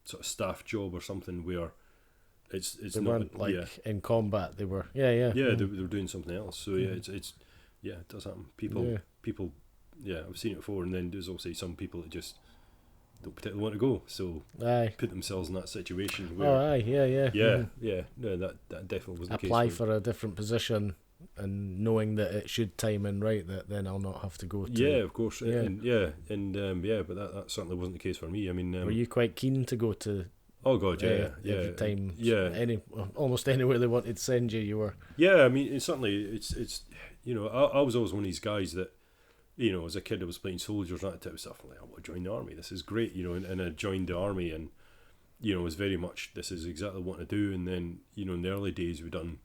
sort of staff job or something where it's they not weren't in combat. They were they were doing something else. So it's it does happen. People I've seen it before, and then there's also some people that just don't particularly want to go, so put themselves in that situation where no, that definitely wasn't the case. Apply for a different position and knowing that it should time in right, that then I'll not have to go to. Of course. But that certainly wasn't the case for me. I mean, were you quite keen to go to? Oh God, every time, almost anywhere they wanted to send you, you were. Yeah, I mean, it's you know, I was always one of these guys that, you know, as a kid I was playing soldiers and that type of stuff. I'm like, I want to join the army. This is great, you know, and I joined the army, and you know, it was very much, this is exactly what I do. And then, you know, in the early days we'd done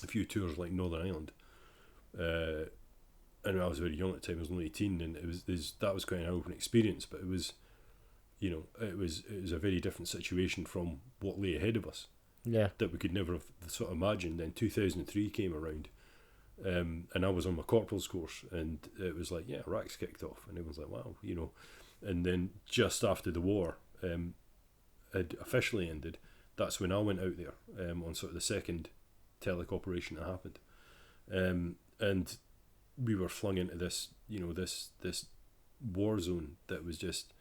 a few tours like Northern Ireland, and I was very young at the time. I was only 18, and that was quite an open experience. But it was, you know, it was a very different situation from what lay ahead of us. Yeah, that we could never have sort of imagined. Then 2003 came around. And I was on my corporal's course, and it was like, Iraq's kicked off, and everyone's like, wow, you know. And then just after the war had officially ended, that's when I went out there on sort of the second telic operation that happened, and we were flung into this, you know, this war zone that was just,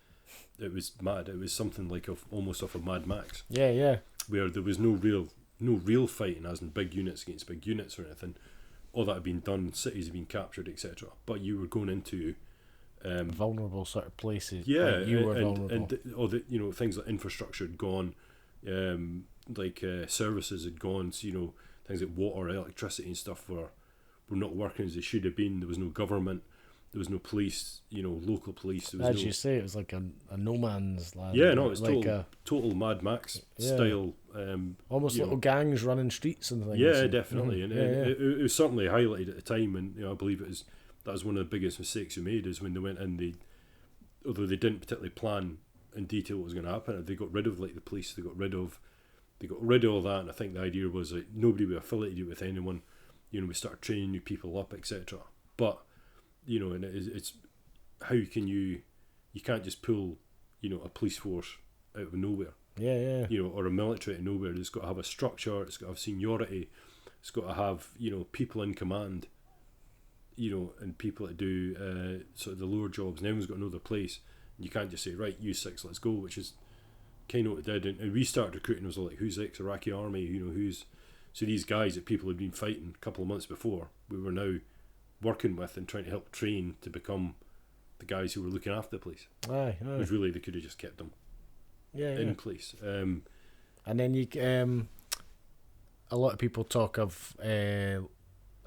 it was mad. It was something like almost off of Mad Max. Where there was no real fighting, as in big units against big units or anything. All that had been done, cities had been captured, etc. But you were going into vulnerable sort of places. Yeah, you were vulnerable, and all the, you know, things like infrastructure had gone, services had gone. So, you know, things like water, electricity, and stuff were not working as they should have been. There was no government. There was no police, you know, local police. There was as you say, it was like a no man's land. Yeah, no, it's like total Mad Max style. Almost little gangs running streets and things. Yeah, definitely. And it was certainly highlighted at the time, and you know, I believe that was one of the biggest mistakes we made, is when they went in, although they didn't particularly plan in detail what was going to happen, they got rid of like the police, they got rid of all that, and I think the idea was like nobody would affiliate with anyone, you know, we started training new people up, etc. But you know, and it's how can you can't just pull, you know, a police force out of nowhere. You know, or a military out of nowhere. It's got to have a structure, it's got to have seniority, it's got to have, you know, people in command, you know, and people that do sort of the lower jobs, and everyone's got to know their place. And you can't just say, right, you six, let's go, which is kind of what it did. And we started recruiting, it was like, who's ex-Iraqi army, you know, so these guys that people had been fighting a couple of months before, we were now working with and trying to help train to become the guys who were looking after the place. Aye. Which really, they could have just kept them in place. And then a lot of people talk of a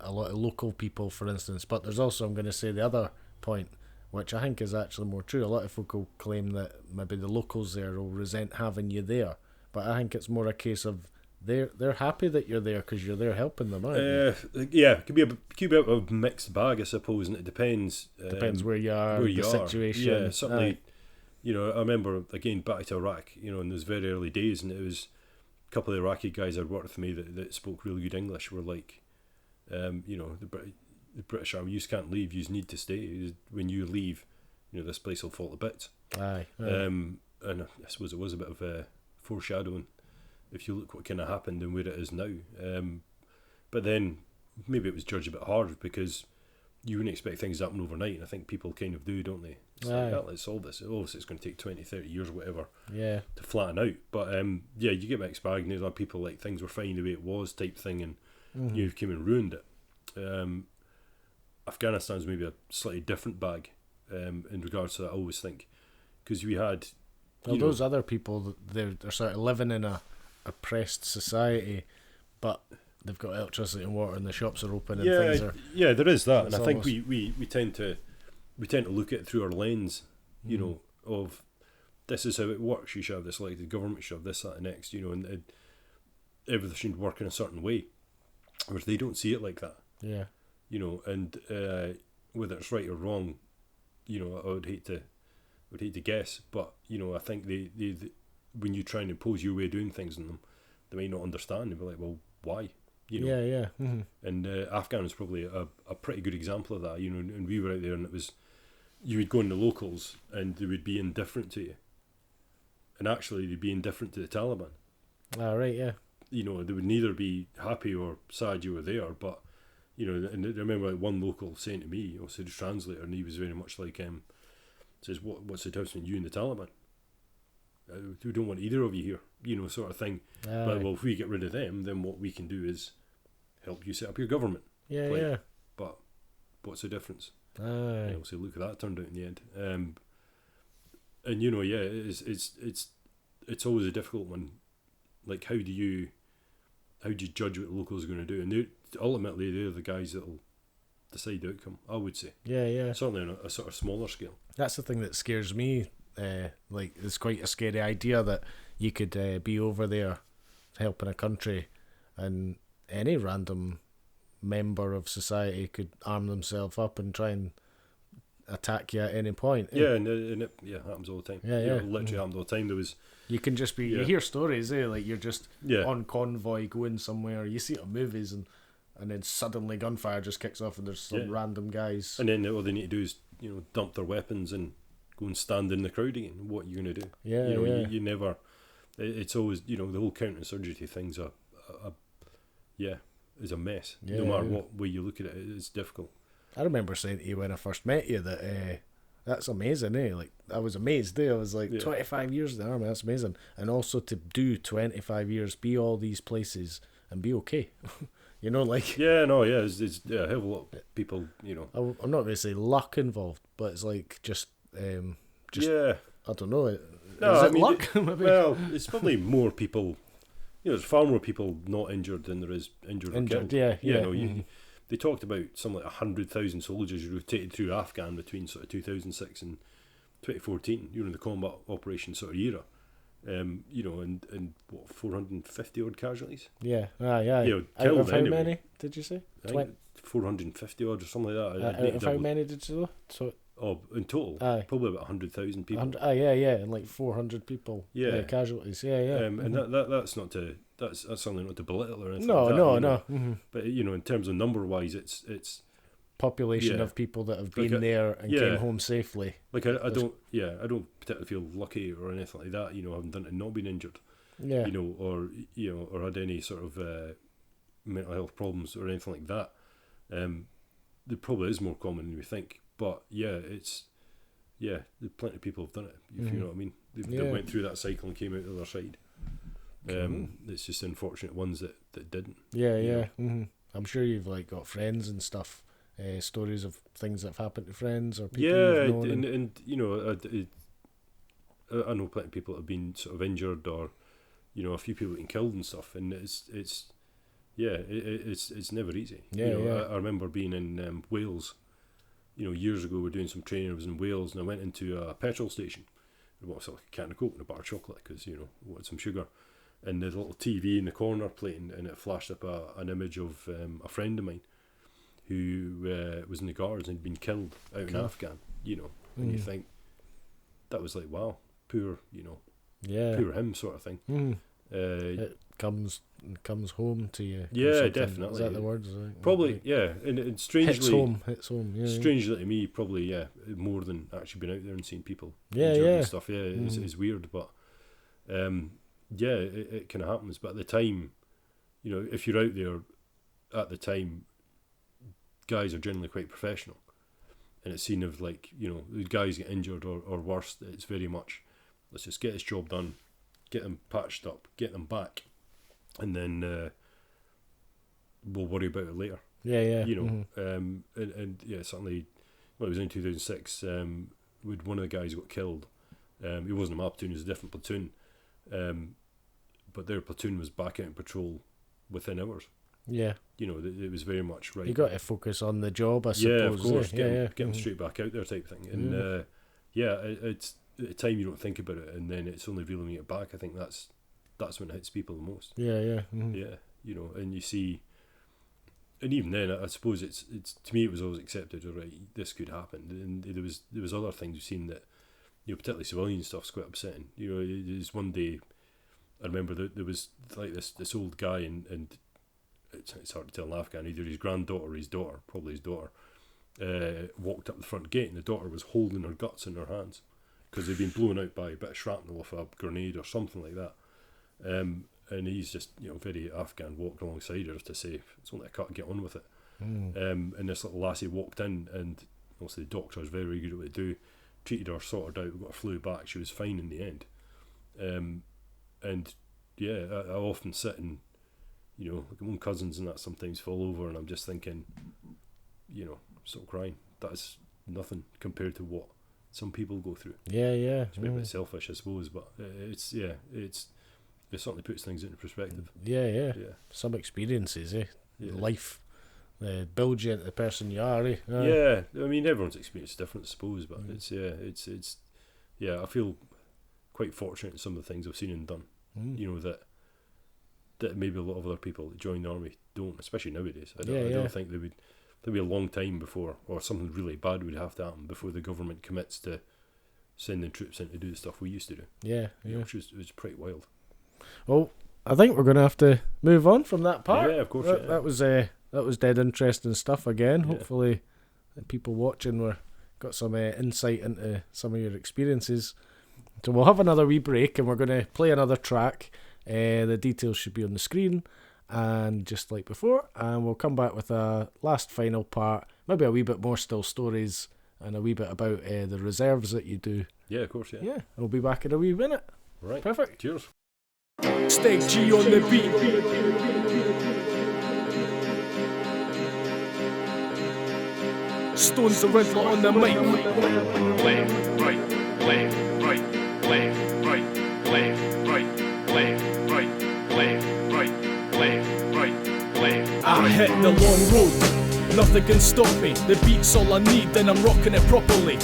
lot of local people, for instance, but there's also, I'm going to say, the other point, which I think is actually more true. A lot of folk will claim that maybe the locals there will resent having you there, but I think it's more a case of they're happy that you're there because you're there helping them, aren't you? Yeah, it could be a bit of a mixed bag, I suppose, and it depends. Depends where you are, the situation. Yeah, certainly. You know, I remember, again, back to Iraq, you know, in those very early days, and it was a couple of Iraqi guys I'd worked with me that spoke really good English were like, you know, the British Army, you can't leave, you need to stay. When you leave, you know, this place will fall to bits. Aye. And I suppose it was a bit of a foreshadowing, if you look what kind of happened and where it is now. But then maybe it was judged a bit hard because you wouldn't expect things to happen overnight, and I think people kind of do, don't they? It's like, oh, let's solve this. Obviously it's going to take 20, 30 years or whatever to flatten out. But yeah, you get mixed bag, and a lot of people like things were fine the way it was type thing, and you came and ruined it. Afghanistan's maybe a slightly different bag in regards to that, I always think, because we had... Well, those other people, they're sort of living in a oppressed society, but they've got electricity and water and the shops are open and things are... Yeah, there is that, and I think we tend to look at it through our lens, you know, of this is how it works, you should have this, like the government should have this, that and next, you know, and everything should work in a certain way, whereas they don't see it like that. Yeah. You know, and whether it's right or wrong, you know, I would hate to guess, but you know, I think they when you try and impose your way of doing things on them, they may not understand. They'll be like, well, why? You know? Yeah. And Afghan is probably a pretty good example of that. You know, and we were out there, and it was, you would go in the locals, and they would be indifferent to you, and actually they'd be indifferent to the Taliban. Ah, right, yeah. You know, they would neither be happy or sad you were there, but you know, and I remember like one local saying to me, also the translator, and he was very much like, says, what's the difference between you and the Taliban? We don't want either of you here, you know, sort of thing. But well, if we get rid of them, then what we can do is help you set up your government. Yeah. But what's the difference? Aye. So look at that turned out in the end. And you know, yeah, it's always a difficult one. Like, how do you judge what the locals are going to do? And ultimately they're the guys that'll decide the outcome, I would say. Yeah. Certainly on a sort of smaller scale. That's the thing that scares me. Like, it's quite a scary idea that you could be over there helping a country, and any random member of society could arm themselves up and try and attack you at any point. Yeah, and it happens all the time. Yeah. It literally happens all the time. There was... You can just be... You hear stories, like you're just on convoy going somewhere. You see it in movies, and then suddenly gunfire just kicks off and there's some random guys. And then all they need to do is, you know, dump their weapons and go and stand in the crowd again. What are you going to do? Yeah, you know, you never... It's always, you know, the whole counterinsurgency thing's is a mess. No matter what way you look at it, it's difficult. I remember saying to you when I first met you that that's amazing, Like, I was amazed, I was like, 25 years in the army, that's amazing. And also to do 25 years, be all these places and be okay. You know, like... It's a hell of a lot of people, you know... I'm not going to say luck involved, but it's like just I don't know. Is it luck? Well, it's probably more people... You know, there's far more people not injured than there is injured or killed. They talked about something like 100,000 soldiers rotated through Afghan between sort of 2006 and 2014, you know, in the combat operation sort of era. You know, and what, 450 odd casualties? Yeah. You know, killed out of how many did you say? 450 odd or something like that. Out of how many did you know? In total, probably about 100,000 people. And like 400 people. Casualties. And that's not to that's something not to belittle or anything. No. Mm-hmm. But you know, in terms of number wise, it's population of people that have been there and came home safely. Like I don't particularly feel lucky or anything like that. You know, I haven't done it and not been injured. Yeah. You know, or had any sort of mental health problems or anything like that. There probably is more common than we think. But there's plenty of people have done it. If you know what I mean, they went through that cycle and came out the other side. It's just the unfortunate ones that didn't. Mm-hmm. I'm sure you've like got friends and stuff, stories of things that have happened to friends or people you've known. And you know, I know plenty of people that have been sort of injured or you know, a few people getting killed and stuff, and it's never easy. Yeah, you know, yeah. I remember being in Wales, you know, years ago. We were doing some training. I was in Wales, and I went into a petrol station. I bought like a can of Coke and a bar of chocolate because, you know, I wanted some sugar. And there's a little TV in the corner playing, and it flashed up an image of a friend of mine who was in the guards and had been killed out in Afghan. You know, and you think that was like, wow, poor, you know, poor him sort of thing. It comes home to you. Yeah, definitely. Is that the word? Probably, yeah. And strangely, hits home. Yeah, strangely to me, probably, yeah, more than actually being out there and seeing people. Yeah, injured yeah. and stuff. Yeah, it's weird, but yeah, it kind of happens. But at the time, you know, if you're out there at the time, guys are generally quite professional, and it's seen of like, you know, the guys get injured or worse. It's very much, let's just get this job done, get them patched up, get them back, and then we'll worry about it later. Yeah. You know, and yeah, certainly, well, it was in 2006. When one of the guys got killed, he wasn't in my platoon; he was a different platoon. But their platoon was back out in patrol within hours. Yeah, you know, it was very much right. You got to focus on the job, I suppose. Yeah, of course. Get them Mm-hmm. straight back out there, type thing. And it's at the time you don't think about it, and then it's only really when you get back. I think that's when it hits people the most. Yeah. Yeah, you know, and you see, and even then, I suppose it's to me it was always accepted. All right, this could happen, and there was other things we've seen that, you know, particularly civilian stuff's quite upsetting. You know, there's one day I remember that there was like this old guy, and it's hard to tell in Afghan, either his granddaughter or his daughter, probably his daughter, walked up the front gate, and the daughter was holding her guts in her hands because they'd been blown out by a bit of shrapnel off a grenade or something like that. And he's just, you know, very Afghan, walked alongside her to say, it's only a cut, get on with it. And this little lassie walked in, and obviously the doctor was very good at what they do, treated her, sorted out, got her flew back, she was fine in the end. And yeah, I often sit and, you know, like my own cousins and that sometimes fall over, and I'm just thinking, you know, stop crying. That's nothing compared to what some people go through. Yeah. It's a bit selfish, I suppose, but it certainly puts things into perspective. Yeah. Some experiences, life builds you into the person you are. Yeah, I mean, everyone's experience is different, I suppose, but it's I feel quite fortunate in some of the things I've seen and done. You know, that maybe a lot of other people that join the army don't, especially nowadays. I don't think there'd be a long time before, or something really bad would have to happen before the government commits to sending troops in to do the stuff we used to do. Yeah. Which was pretty wild. Well, I think we're going to have to move on from that part. Yeah, of course. That was dead interesting stuff again. Yeah. Hopefully the people watching got some insight into some of your experiences. So we'll have another wee break, and we're going to play another track. The details should be on the screen, and just like before, and we'll come back with a last final part, maybe a wee bit more still stories, and a wee bit about the reserves that you do. Yeah, of course, Yeah, we'll be back in a wee minute. Right. Perfect. Cheers. Steak G on the beat. Stones the Riddler on the mic. Left, right, left, right, left, right, left, right, left, right, left, right, left, right, left. I hit the long road, nothing can stop me. The beat's all I need, and I'm rocking it properly.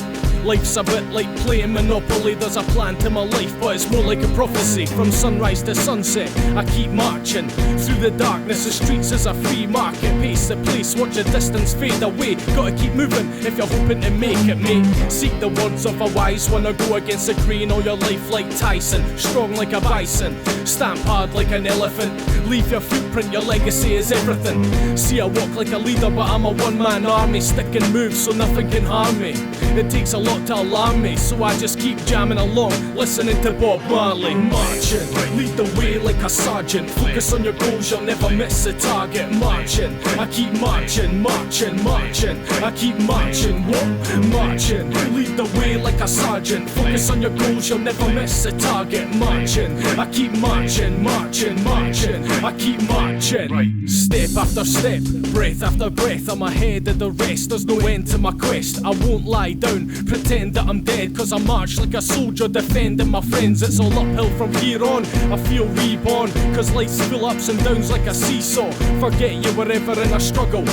Life's a bit like playing Monopoly. There's a plan to my life, but it's more like a prophecy. From sunrise to sunset, I keep marching through the darkness. The streets is a free market. Pace the place, watch the distance fade away. Gotta keep moving if you're hoping to make it, mate. Seek the words of a wise one, or go against the grain all your life like Tyson. Strong like a bison, stamp hard like an elephant. Leave your footprint, your legacy is everything. See, I walk like a leader, but I'm a one-man army. Stick and move so nothing can harm me. It takes a lot to alarm me, so I just keep jamming along, listening to Bob Marley. Marching, lead the way like a sergeant. Focus on your goals, you'll never miss the target. Marching, I keep marching, marching, marching. I keep marching, what? Marching, lead the way like a sergeant. Focus on your goals, you'll never miss the target. Marching, I keep marching, marching, marching. I keep marching. Step after step, breath after breath, I'm ahead of the rest. There's no end to my quest. I won't lie down, pretend pretend that I'm dead, cause I march like a soldier defending my friends. It's all uphill from here on, I feel reborn, cause life's full ups and downs like a seesaw. Forget you were ever in a struggle,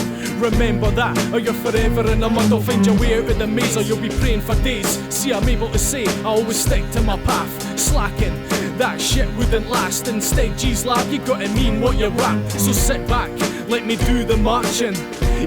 remember that, or you're forever in a muddle. Find your way out of the maze or you'll be praying for days. See, I'm able to say, I always stick to my path. Slacking, that shit wouldn't last. Instead, geez lad, you gotta mean what you rap. So sit back, let me do the marching,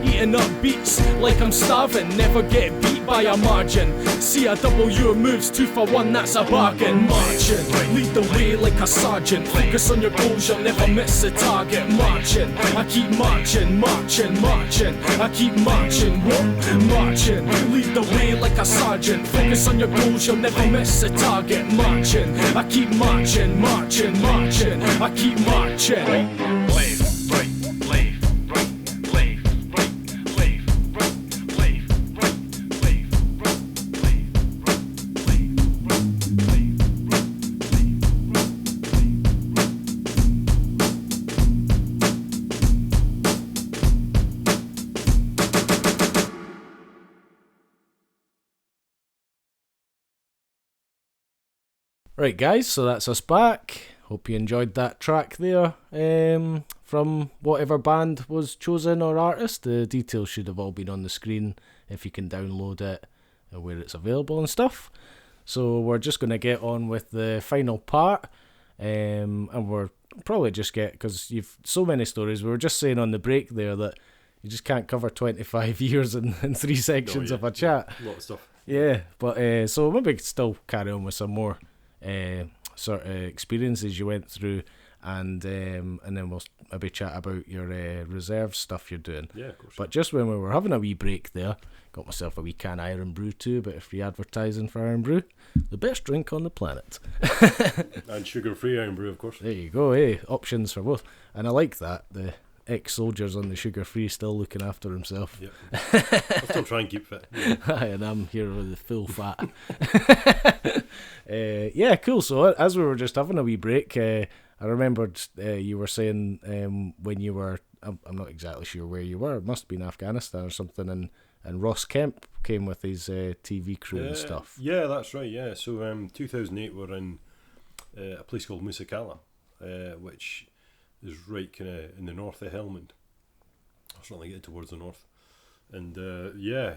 eating up beats like I'm starving. Never get beat by a margin. See, I double your moves, 2 for 1, that's a bargain. Marching, lead the way like a sergeant. Focus on your goals, you'll never miss the target. Marching, I keep marching, marching, marching. I keep marching, what? Marching, lead the way like a sergeant. Focus on your goals, you'll never miss the target. Marching, I keep marching, marching, marching. I keep marching. Right guys, so that's us back. Hope you enjoyed that track there from whatever band was chosen or artist. The details should have all been on the screen if you can download it and where it's available and stuff. So we're just going to get on with the final part, and we're probably just because you've so many stories. We were just saying on the break there that you just can't cover 25 years in 3 sections of a chat. A lot of stuff. Yeah, but so maybe still carry on with some more sort of experiences you went through, and then we'll maybe chat about your reserve stuff you're doing. Yeah, of course. But just when we were having a wee break there, got myself a wee can of Iron Brew too, bit of free advertising for Iron Brew, the best drink on the planet. And sugar-free Iron Brew, of course. There you go, options for both. And I like that, the ex-soldiers on the sugar-free still looking after himself. Yep. I'll still try and keep fit. Yeah. And I'm here with the full fat. Yeah, cool. So as we were just having a wee break, I remembered you were saying when you were, I'm not exactly sure where you were, it must have been Afghanistan or something, and Ross Kemp came with his TV crew and stuff. Yeah, that's right, yeah. So 2008 we're in a place called Musakala, which is right kind of in the north of Helmand. Or certainly getting towards the north. And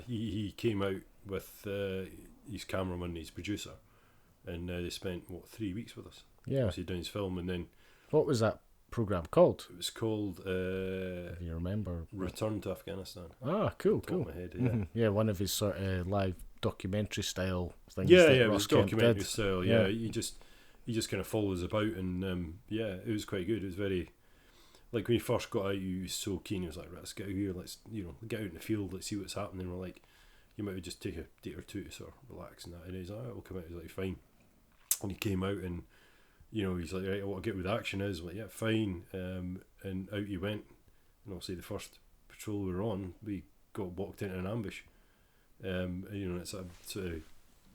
he came out with his cameraman, his producer, and they spent 3 weeks with us. Yeah, obviously doing his film, and then what was that program called? It was called if you remember, Return to Afghanistan. Ah, cool. Top of my head, yeah. Mm-hmm. Yeah, one of his sort of live documentary style things. Yeah, that it Ross was Kemp documentary did. style. Yeah, he just kind of follows about, and it was quite good. It was very, like when he first got out, he was so keen. He was like, right, let's get out here, let's get out in the field, let's see what's happening. And we're like, you might just take a day or two to sort of relax and that. And he's like, alright, we'll come out. He's like, fine. And he came out, and he's like, right, what I get with action is, I'm like, yeah, fine. And out he went. And obviously the first patrol we were on, we got walked into an ambush. It's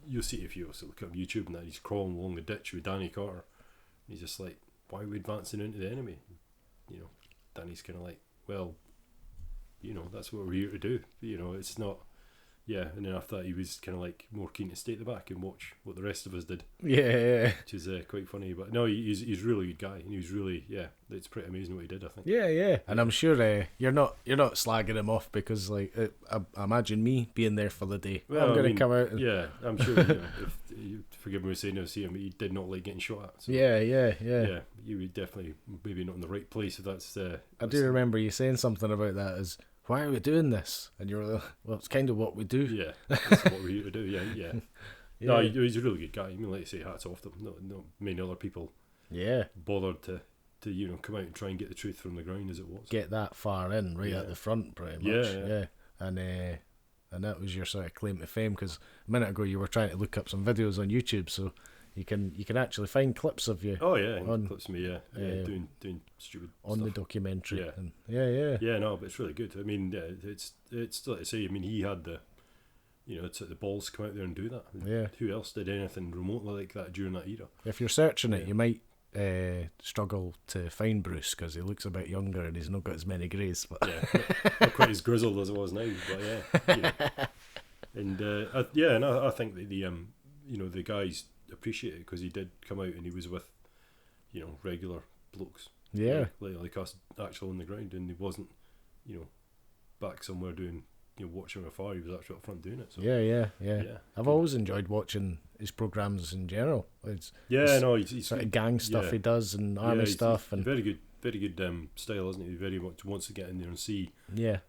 you'll see if you also look up YouTube and that, he's crawling along the ditch with Danny Carter. And he's just like, why are we advancing into the enemy? Danny's kind of like, well, that's what we're here to do. It's not. Yeah, and then after that, he was kind of like more keen to stay at the back and watch what the rest of us did. Yeah. Which is quite funny. But no, he's a really good guy, and he was really, it's pretty amazing what he did, I think. Yeah. And I'm sure you're not slagging him off because, like, I imagine me being there for the day. Well, I'm going to come out and... Yeah, I'm sure, if you forgive me for saying this, he did not like getting shot at. So, yeah. Yeah, you would definitely, maybe not in the right place if that's... I do remember you saying something about that as... Why are we doing this? And you're like, well, it's kind of what we do. Yeah, that's what we're here to do. Yeah. No, he's a really good guy. I mean, like you say, hats off to him. Not many other people. Bothered to come out and try and get the truth from the ground as it was. Get that far in, right at the front, pretty much. Yeah. And that was your sort of claim to fame, because a minute ago you were trying to look up some videos on YouTube, so you can actually find clips of you. Oh yeah, clips of me. Doing stupid on stuff. The documentary. Yeah. And no, but it's really good. I mean, it's like I say. I mean, he had the, it's the balls to come out there and do that. Yeah. Who else did anything remotely like that during that era? If you're searching it, you might struggle to find Bruce because he looks a bit younger and he's not got as many greys. But not quite as grizzled as it was now. But And I think that the guys appreciate it, because he did come out and he was with, regular blokes. Yeah. Like us, actual on the ground, and he wasn't, back somewhere doing, watching afar. He was actually up front doing it. So Yeah. I've always enjoyed watching his programs in general. He's sort of gang stuff he does, and army stuff, and very good style, isn't he? He very much wants to get in there and see, the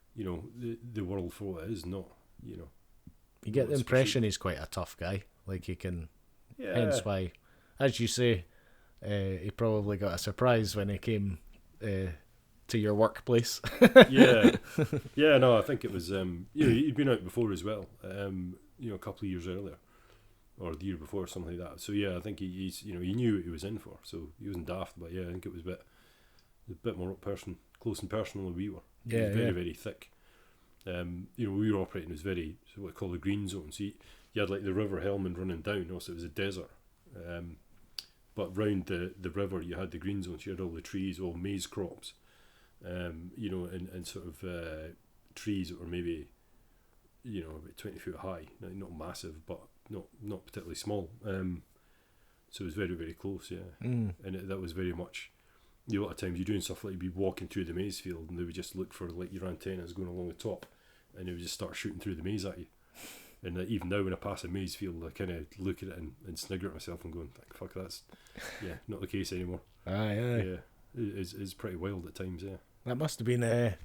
world for what it is, not, You get the impression he's quite a tough guy. Like, he can, hence why, as you say, he probably got a surprise when he came to your workplace. I think it was he'd been out before as well, a couple of years earlier, or the year before, something like that. So I think he's he knew what he was in for, so he wasn't daft. But I think it was a bit more close and personal than we were. It was very, very thick. We were operating as very, so what they call the green zone. So you had like the River Helmand running down. Also, it was a desert. But round the river, you had the green zones. You had all the trees, all maize crops, and sort of trees that were maybe, about 20 foot high. Not massive, but not particularly small. So it was very, very close, and that was very much. A lot of times you're doing stuff like you'd be walking through the maize field, and they would just look for like your antennas going along the top, and they would just start shooting through the maize at you. And even now, when I pass a maize field, I kind of look at it and snigger at myself and going, "Fuck, that's not the case anymore." Aye. It's pretty wild at times. Yeah, that must have been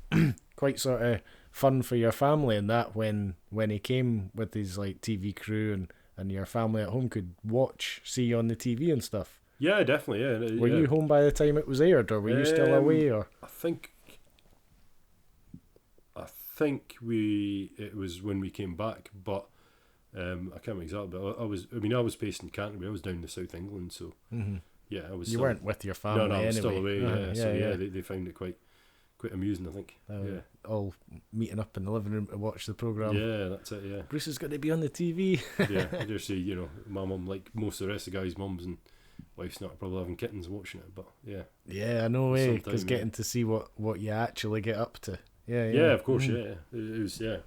quite sort of fun for your family, and that when he came with his like TV crew, and your family at home could see you on the TV and stuff. Yeah, definitely. Yeah. Were you home by the time it was aired, or were you still away? Or I think it was when we came back, but I can't remember exactly. But I was based in Canterbury. I was down in South England, so I was. You weren't with your family. No, I was anyway. still away. They found it quite amusing, I think. All meeting up in the living room to watch the programme. Yeah, that's it. Yeah, Bruce is going to be on the TV. I just see, my mum, like most of the rest of the guys' mums and wife's not probably having kittens and watching it, but I know, because getting to see what you actually get up to. Of course. It was good.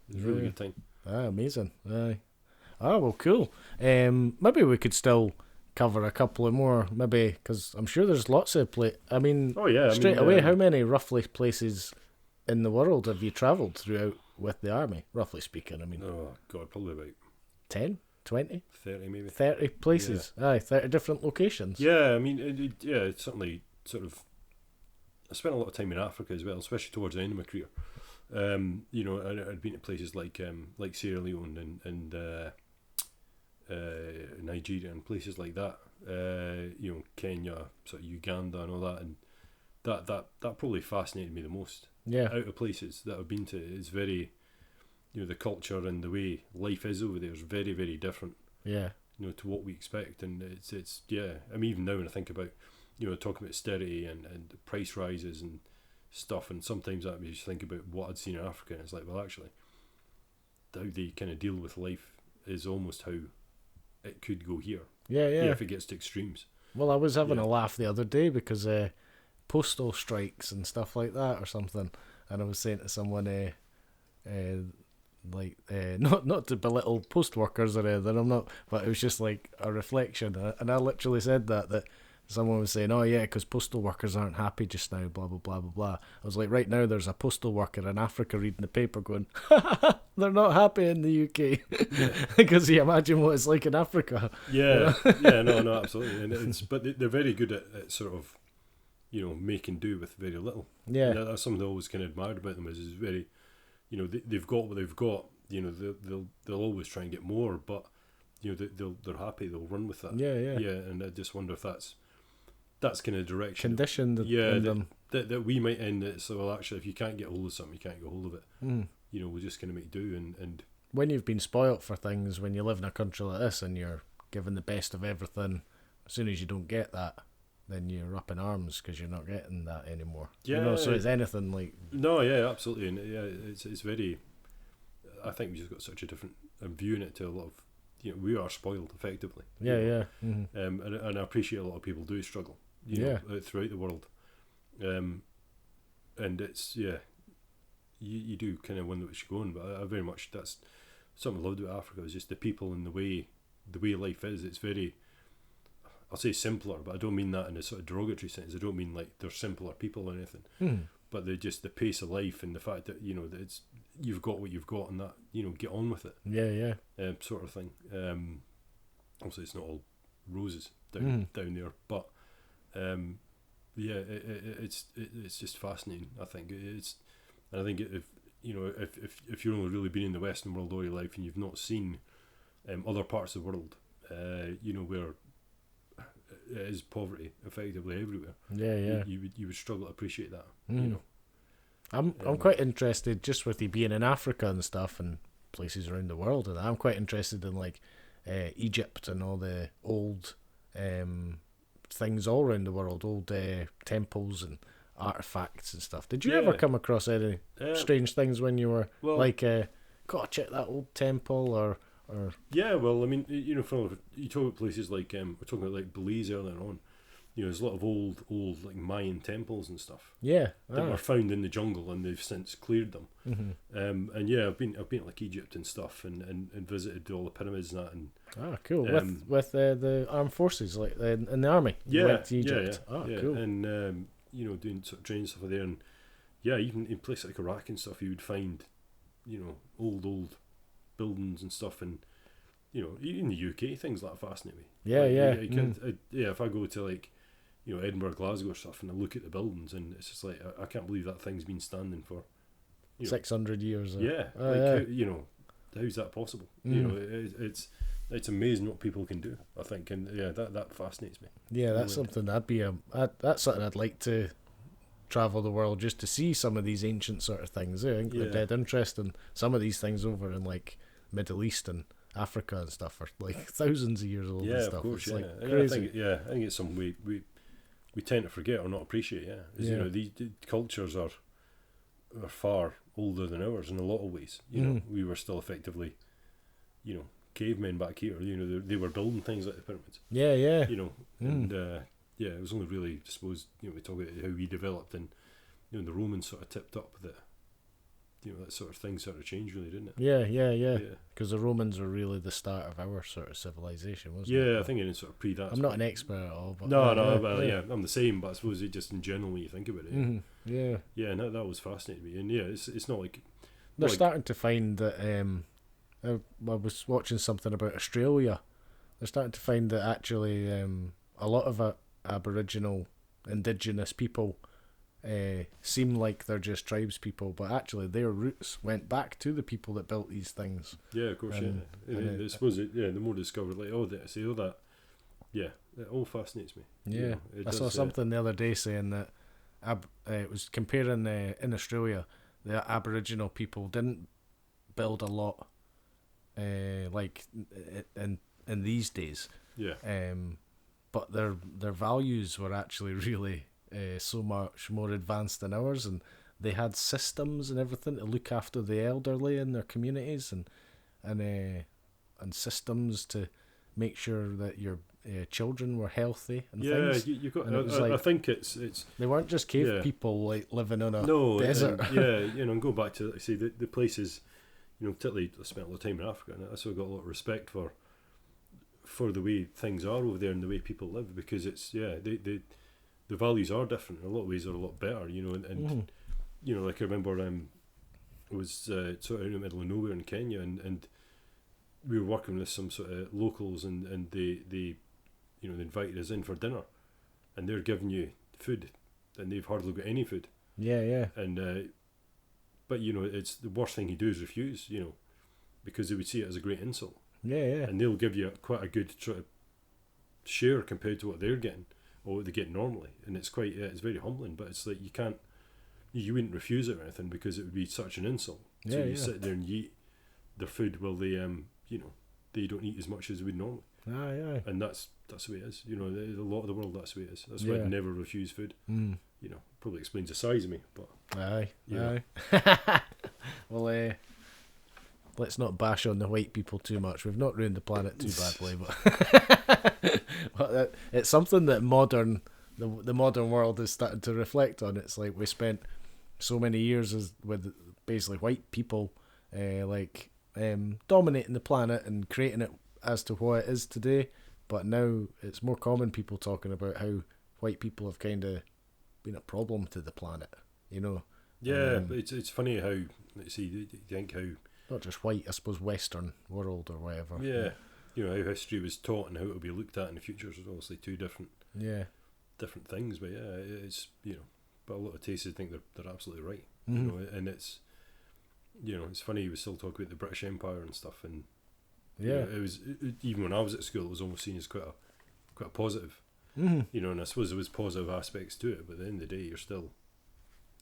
It was a really good time. Amazing. Aye. Well, cool. Maybe we could still cover a couple of more, maybe, because I'm sure there's lots of straight away, how many roughly places in the world have you travelled throughout with the army, roughly speaking? Oh God, probably about 10, 20, 30 maybe. 30 places. 30 different locations. It's certainly sort of. I spent a lot of time in Africa as well, especially towards the end of my career. I'd been to places like Sierra Leone and Nigeria and places like that. Kenya, sort of Uganda and all that, and that probably fascinated me the most. Yeah. Out of places that I've been to, it's very, the culture and the way life is over there is very, very different. Yeah. To what we expect, and it's even now when I think about, talking about austerity and price rises and stuff, and sometimes that makes you think about what I'd seen in Africa, and it's like, well, actually, how they kind of deal with life is almost how it could go here. Yeah. If it gets to extremes. Well, I was having a laugh the other day because postal strikes and stuff like that or something, and I was saying to someone not to belittle post workers or anything, I'm not, but it was just like a reflection, and I literally said that someone was saying, oh yeah, because postal workers aren't happy just now, blah blah blah blah blah. I was like, right now there's a postal worker in Africa reading the paper going, they're not happy in the UK, because you imagine what it's like in Africa. No, absolutely, but they're very good at sort of, making do with very little. Yeah, and that's something I always kind of admired about them, is very, they've got what they've got. They'll always try and get more, but they're happy. They'll run with that. Yeah. And I just wonder if that's kind of direction conditioned in them that we might end it. So, well, actually, if you can't get hold of something, you can't get hold of it. We'll just kind of make do. And when you've been spoilt for things, when you live in a country like this and you're given the best of everything, as soon as you don't get that, then you're up in arms because you're not getting that anymore. Yeah. So it's anything like. No, yeah, absolutely, and it's very. I think we just got such a different view in it to a lot of. We are spoiled effectively. Yeah. Mm-hmm. And I appreciate a lot of people do struggle. Throughout the world, and it's you do kind of wonder what you're going. But I very much that's something I loved about Africa was just the people and the way life is. It's very, I'll say simpler, but I don't mean that in a sort of derogatory sense. I don't mean like they're simpler people or anything. But they're just the pace of life and the fact that, you know, that it's, you've got what you've got and that, you know, get on with it. Yeah. Sort of thing. Obviously it's not all roses down there, but it's just fascinating. I think if you know, if you've only really been in the Western world all your life and you've not seen other parts of the world, you know, where it is poverty effectively everywhere. You would struggle to appreciate that. You know, I'm quite interested, just with you being in Africa and stuff and places around the world, and I'm quite interested in like Egypt and all the old things all around the world, old temples and artifacts and stuff. Did you ever come across any strange things when you were gotta check that old temple or? Yeah, well, I mean, you know, you talk about places like we're talking about like Belize earlier on. You know, there's a lot of old like Mayan temples and stuff. That were found in the jungle, and they've since cleared them. And yeah, I've been to like Egypt and stuff, and visited all the pyramids and that. And cool. With the armed forces, like in the army. You went to Egypt. Cool. And you know, doing sort of training stuff there, and yeah, even in places like Iraq and stuff, you would find, you know, old buildings and stuff, and you know, in the UK, things like that fascinate me. If I go to like, you know, Edinburgh, Glasgow or stuff, and I look at the buildings, and it's just like I can't believe that thing's been standing for, you know, 600 years. How, you know, how's that possible? You know, it's amazing what people can do, I think, and that fascinates me. That's something that's something I'd like to travel the world just to see some of these ancient sort of things. I think they're dead interesting. Some of these things over in like Middle East and Africa and stuff are like thousands of years old and stuff. Of course, it's like crazy. I think it's something we tend to forget or not appreciate. You know, the cultures are far older than ours in a lot of ways. You know, we were still effectively, you know, cavemen back here. You know, they were building things like the pyramids. You know, and it was only really, I suppose, you know, we talk about how we developed, and you know, the Romans sort of tipped up that, you know, that sort of thing sort of changed, really, didn't it? Yeah. Because the Romans were really the start of our sort of civilization, wasn't it? Yeah, I think it sort of pre that. I'm not an expert at all, but I'm the same. But I suppose it just in general, when you think about it, and that was fascinating me. And yeah, it's not like they're starting to find that. I was watching something about Australia. They're starting to find that actually a lot of Aboriginal, indigenous people seem like they're just tribes people, but actually their roots went back to the people that built these things. Yeah, of course, and I suppose the more discovered, like, it all fascinates me. Yeah, you know, I saw something the other day saying that it was comparing in Australia, the Aboriginal people didn't build a lot like in these days. But their values were actually really so much more advanced than ours, and they had systems and everything to look after the elderly in their communities, and systems to make sure that your children were healthy and things. You got. I think it's they weren't just cave people like living on a desert. And, you know, and go back to the places. You know, particularly I spent a lot of time in Africa, and I sort of got a lot of respect for the way things are over there and the way people live, because it's the values are different. In a lot of ways, they're a lot better. You know, and you know, like I remember I was sort of in the middle of nowhere in Kenya, and we were working with some sort of locals, and they you know, they invited us in for dinner, and they're giving you food, and they've hardly got any food. And but you know, it's the worst thing you do is refuse, you know, because they would see it as a great insult. And they'll give you quite a good sort of share compared to what they're getting or what they get normally, and it's quite it's very humbling. But it's like you wouldn't refuse it or anything, because it would be such an insult. So you sit there and you eat their food while they you know, they don't eat as much as they would normally. And that's the way it is. You know, a lot of the world, that's the way it is. That's why I'd never refuse food. You know, probably explains the size of me, but well, let's not bash on the white people too much. We've not ruined the planet too badly, but it's something that the modern world is starting to reflect on. It's like we spent so many years with basically white people like dominating the planet and creating it as to what it is today. But now it's more common people talking about how white people have kind of been a problem to the planet, you know. Yeah, but it's funny how, let's see, you think how... Not just white, I suppose Western world or whatever. Yeah, you know, how history was taught and how it will be looked at in the future is obviously two different things. But yeah, it's, you know, but a lot of tastes think they're absolutely right. You know, and it's, you know, it's funny we still talk about the British Empire and stuff, and you know, it was even when I was at school, it was almost seen as quite a positive. You know, and I suppose there was positive aspects to it, but at the end of the day, you're still,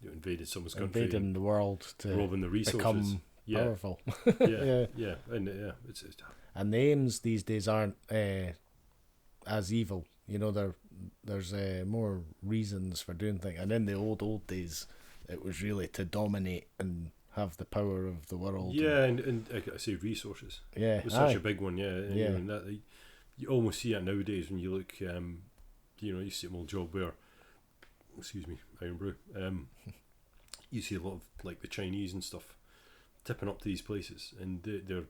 you know, invaded someone's country, invading the world to robbing the resources, become powerful. It's and the aims these days aren't as evil. You know, there's more reasons for doing things. And in the old days, it was really to dominate and have the power of the world. Yeah, and I say resources. Yeah, it was such a big one. Yeah, and, you know, and that you almost see it nowadays when you look. You know, you see an old job where, excuse me, Iron Brew. You see a lot of like the Chinese and stuff tipping up to these places, and they're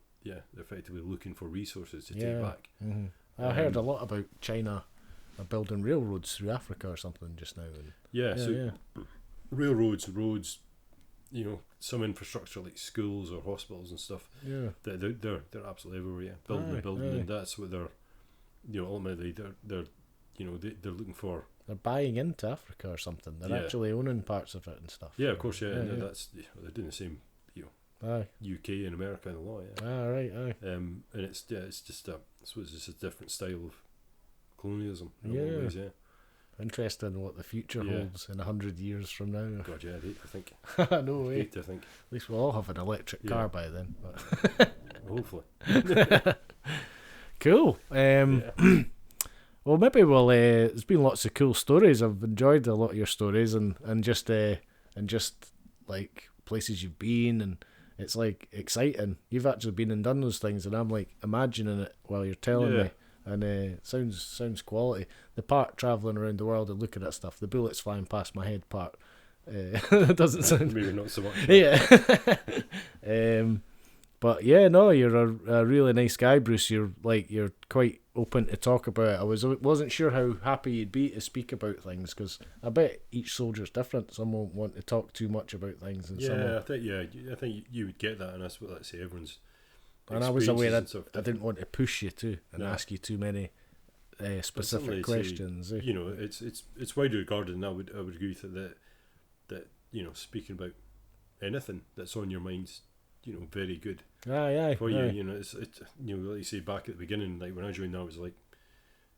effectively looking for resources to take back. I heard a lot about China building railroads through Africa or something just now. And Railroads, roads, you know, some infrastructure like schools or hospitals and stuff. Yeah, they're absolutely everywhere. Yeah, building, and that's what they're, you know, ultimately they're you know, they're looking for. They're buying into Africa or something. They're actually owning parts of it and stuff. Yeah, of course. Yeah, and that's, they're doing the same. You know, UK and America and the law. Yeah. Right. And it's just I suppose it's a different style of colonialism in a lot of ways. Yeah. Interesting what the future holds in 100 years from now. God, yeah, I'd hate to think. No way. Hate to think. At least we'll all have an electric car by then. Hopefully. Cool. Well, maybe there's been lots of cool stories. I've enjoyed a lot of your stories and just like places you've been, and it's like exciting. You've actually been and done those things, and I'm like imagining it while you're telling me, and it sounds quality. The part travelling around the world and looking at stuff, the bullets flying past my head part, doesn't sound maybe not so much. Yeah. But yeah, no, you're a really nice guy, Bruce. You're quite open to talk about it. I wasn't sure how happy you'd be to speak about things, because I bet each soldier's different. Some won't want to talk too much about things, and I think you would get that, and that's what, let's say, everyone's. And I was aware that I didn't want to push you too and ask you too many specific questions. You know, it's widely regarded, and I would agree with it that you know, speaking about anything that's on your mind's, you know, very good. For you, you know, it's you know, like you say, back at the beginning, like when I joined, I was like,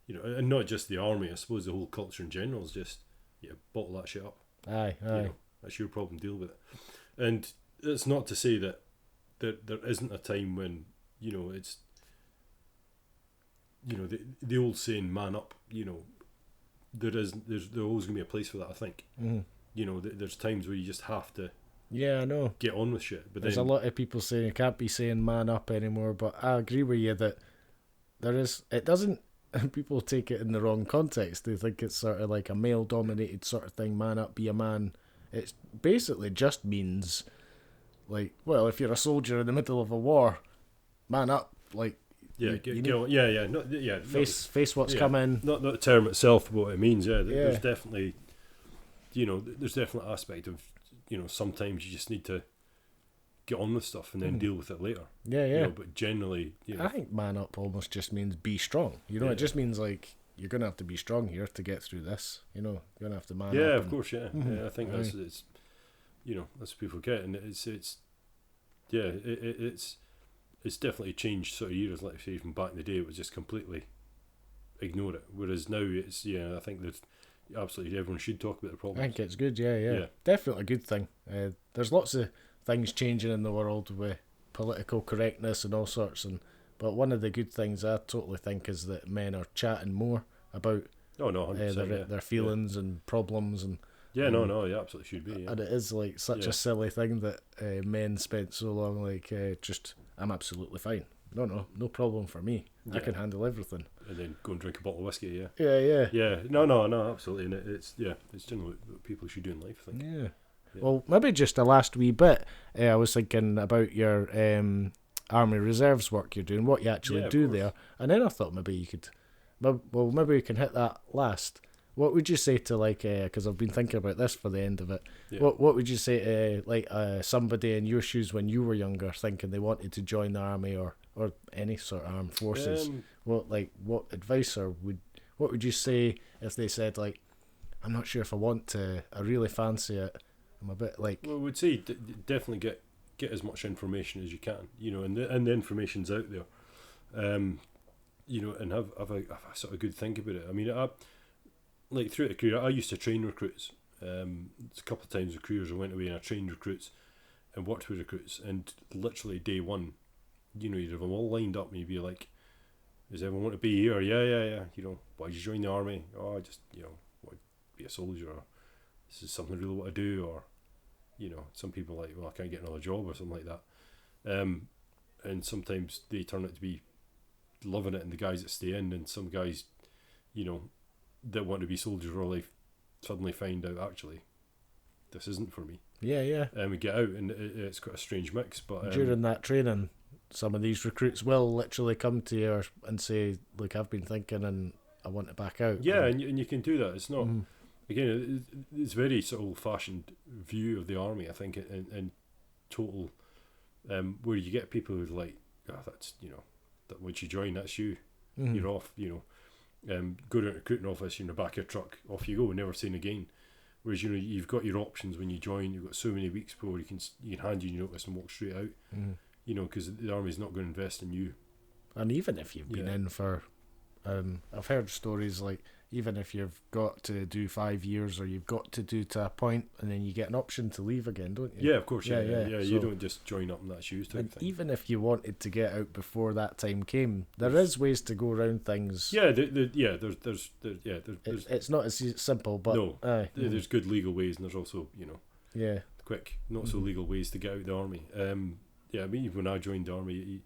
you know, and not just the army, I suppose the whole culture in general is just, bottle that shit up. You know, that's your problem, deal with it. And it's not to say that there isn't a time when, you know, it's, you know, the old saying, man up, you know, there's always going to be a place for that, I think. You know, there's times where you just have to I know. Get on with shit. But there's a lot of people saying you can't be saying man up anymore, but I agree with you that it doesn't, people take it in the wrong context. They think it's sort of like a male dominated sort of thing, man up, be a man. It basically just means, like, well, if you're a soldier in the middle of a war, man up, like, face what's coming. Not the term itself, but what it means. There's definitely, you know, there's definitely an aspect of, you know, sometimes you just need to get on with stuff and then deal with it later. You know, but generally, you know, I think man up almost just means be strong. You know, it just means like you're gonna have to be strong here to get through this. You know, you're gonna have to man up. Yeah, of course. Yeah, I think it's you know, that's what people get, and it's definitely changed sort of years. Like I say, from back in the day, it was just completely ignore it. Whereas now it's I think that absolutely everyone should talk about the problems. I think it's good. Yeah. Definitely a good thing. There's lots of things changing in the world with political correctness and all sorts, but one of the good things I totally think is that men are chatting more about their feelings and problems and. Yeah, absolutely should be. Yeah. And it is like such a silly thing that men spent so long like just I'm absolutely fine. No problem for me. I can handle everything. And then go and drink a bottle of whiskey. Yeah. No, absolutely. And it's generally what people should do in life, I think. Yeah. Well, maybe just a last wee bit. I was thinking about your Army Reserves work you're doing, what you actually Yeah, of do course. there. And then I thought maybe you could, well, maybe we can hit that last. What would you say to, like, because I've been thinking about this for the end of it. Yeah. What would you say to, like, somebody in your shoes when you were younger, thinking they wanted to join the army or any sort of armed forces? What advice what would you say if they said, like, I'm not sure if I want to, I really fancy it, I'm a bit like... Well, I would say definitely get as much information as you can, and the information's out there, and have a sort of good think about it. I mean, like throughout the career, I used to train recruits. A couple of times with careers I went away and I trained recruits and worked with recruits, and literally day one, you'd have them all lined up and you'd be like, does everyone want to be here? Yeah. Why did you join the army? Oh, I just, want to be a soldier, or this is something I really want to do, or, some people are like, well, I can't get another job or something like that. And sometimes they turn out to be loving it, and the guys that stay in, and some guys, that want to be soldiers all life suddenly find out, actually, this isn't for me. Yeah. And we get out, and it's quite a strange mix. But during that training, some of these recruits will literally come to you and say, look, I've been thinking and I want to back out. Yeah, and you can do that. It's not, again, it's very sort of old-fashioned view of the army, I think, in total, where you get people who are like, that's, that once you join, that's you. You're off, go to a recruiting office, you're in the back of your truck, off you go, never seen again. Whereas, you've got your options when you join, you've got so many weeks before you can hand your notice and walk straight out, because the army's not going to invest in you. And even if you've been in for, I've heard stories like, even if you've got to do 5 years or you've got to do to a point, and then you get an option to leave again, don't you? Yeah, of course, yeah. So, you don't just join up in that shoes type and thing. even if you wanted to get out before that time came, there is ways to go around things. Yeah, there's It's not as simple, but no, there's good legal ways, and there's also quick, not so legal ways to get out of the army. I mean, when I joined the army,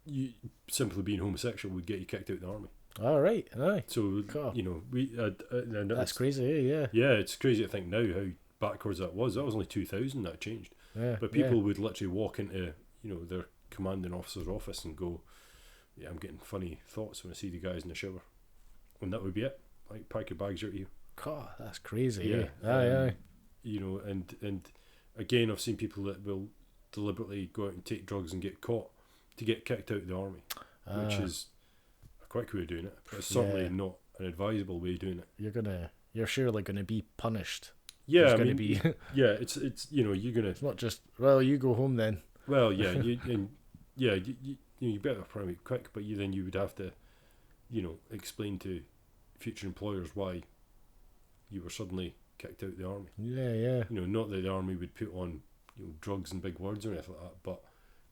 you simply being homosexual would get you kicked out of the army. All right, aye. So God. That's crazy, yeah. Yeah, it's crazy to think now how backwards that was. That was only 2000 that changed. Yeah, but people would literally walk into their commanding officer's office and go, "Yeah, I'm getting funny thoughts when I see the guys in the shower," and that would be it. Like, pack your bags, you're out of here. God, that's crazy. Yeah, aye. And again, I've seen people that will deliberately go out and take drugs and get caught to get kicked out of the army, which is a quick way of doing it, but it's certainly not an advisable way of doing it. You're surely gonna be punished. Yeah, There's I gonna mean, be it's you're gonna. It's not just, well, you go home then. Well, yeah, you better probably quick, but you would have to, explain to future employers why you were suddenly kicked out of the army. Yeah. Not that the army would put on drugs and big words or anything like that, but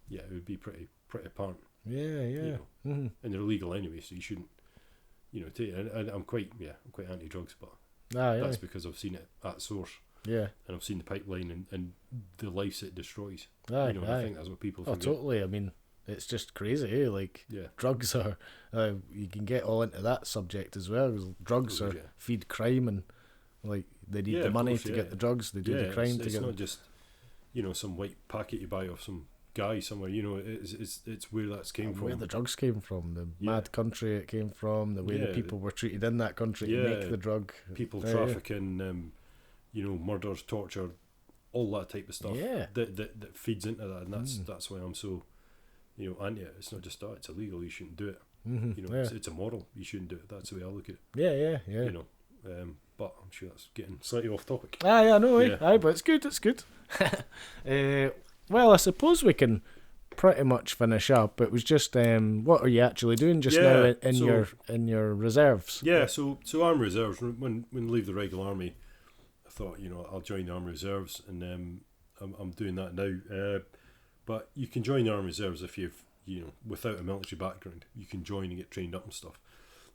yeah, it would be pretty apparent. Yeah. And they're illegal anyway, so you shouldn't, take it. And I'm quite anti-drugs, but that's because I've seen it at source. Yeah. And I've seen the pipeline and the lives it destroys. Aye. I think that's what people forget. Oh, totally. I mean, it's just crazy, Like, drugs are, you can get all into that subject as well. Drugs feed crime, and like they need the money to get the drugs. They do the crime to get. It's not just some white packet you buy off some guy somewhere. It's where that's came from. Where the drugs came from, the mad country it came from, the way the people were treated in that country to make the drug. People trafficking, murders, torture, all that type of stuff. Yeah. That feeds into that, and that's why I'm so anti it. It's not just that, it's illegal, you shouldn't do it. It's immoral, you shouldn't do it. That's the way I look at it. Yeah. But I'm sure that's getting slightly off topic. But it's good. Well, I suppose we can pretty much finish up. It was just what are you actually doing just now in your reserves? Yeah, so army reserves, when we leave the regular army, I thought, I'll join the army reserves, and I'm doing that now. But you can join the army reserves if you've, without a military background, you can join and get trained up and stuff.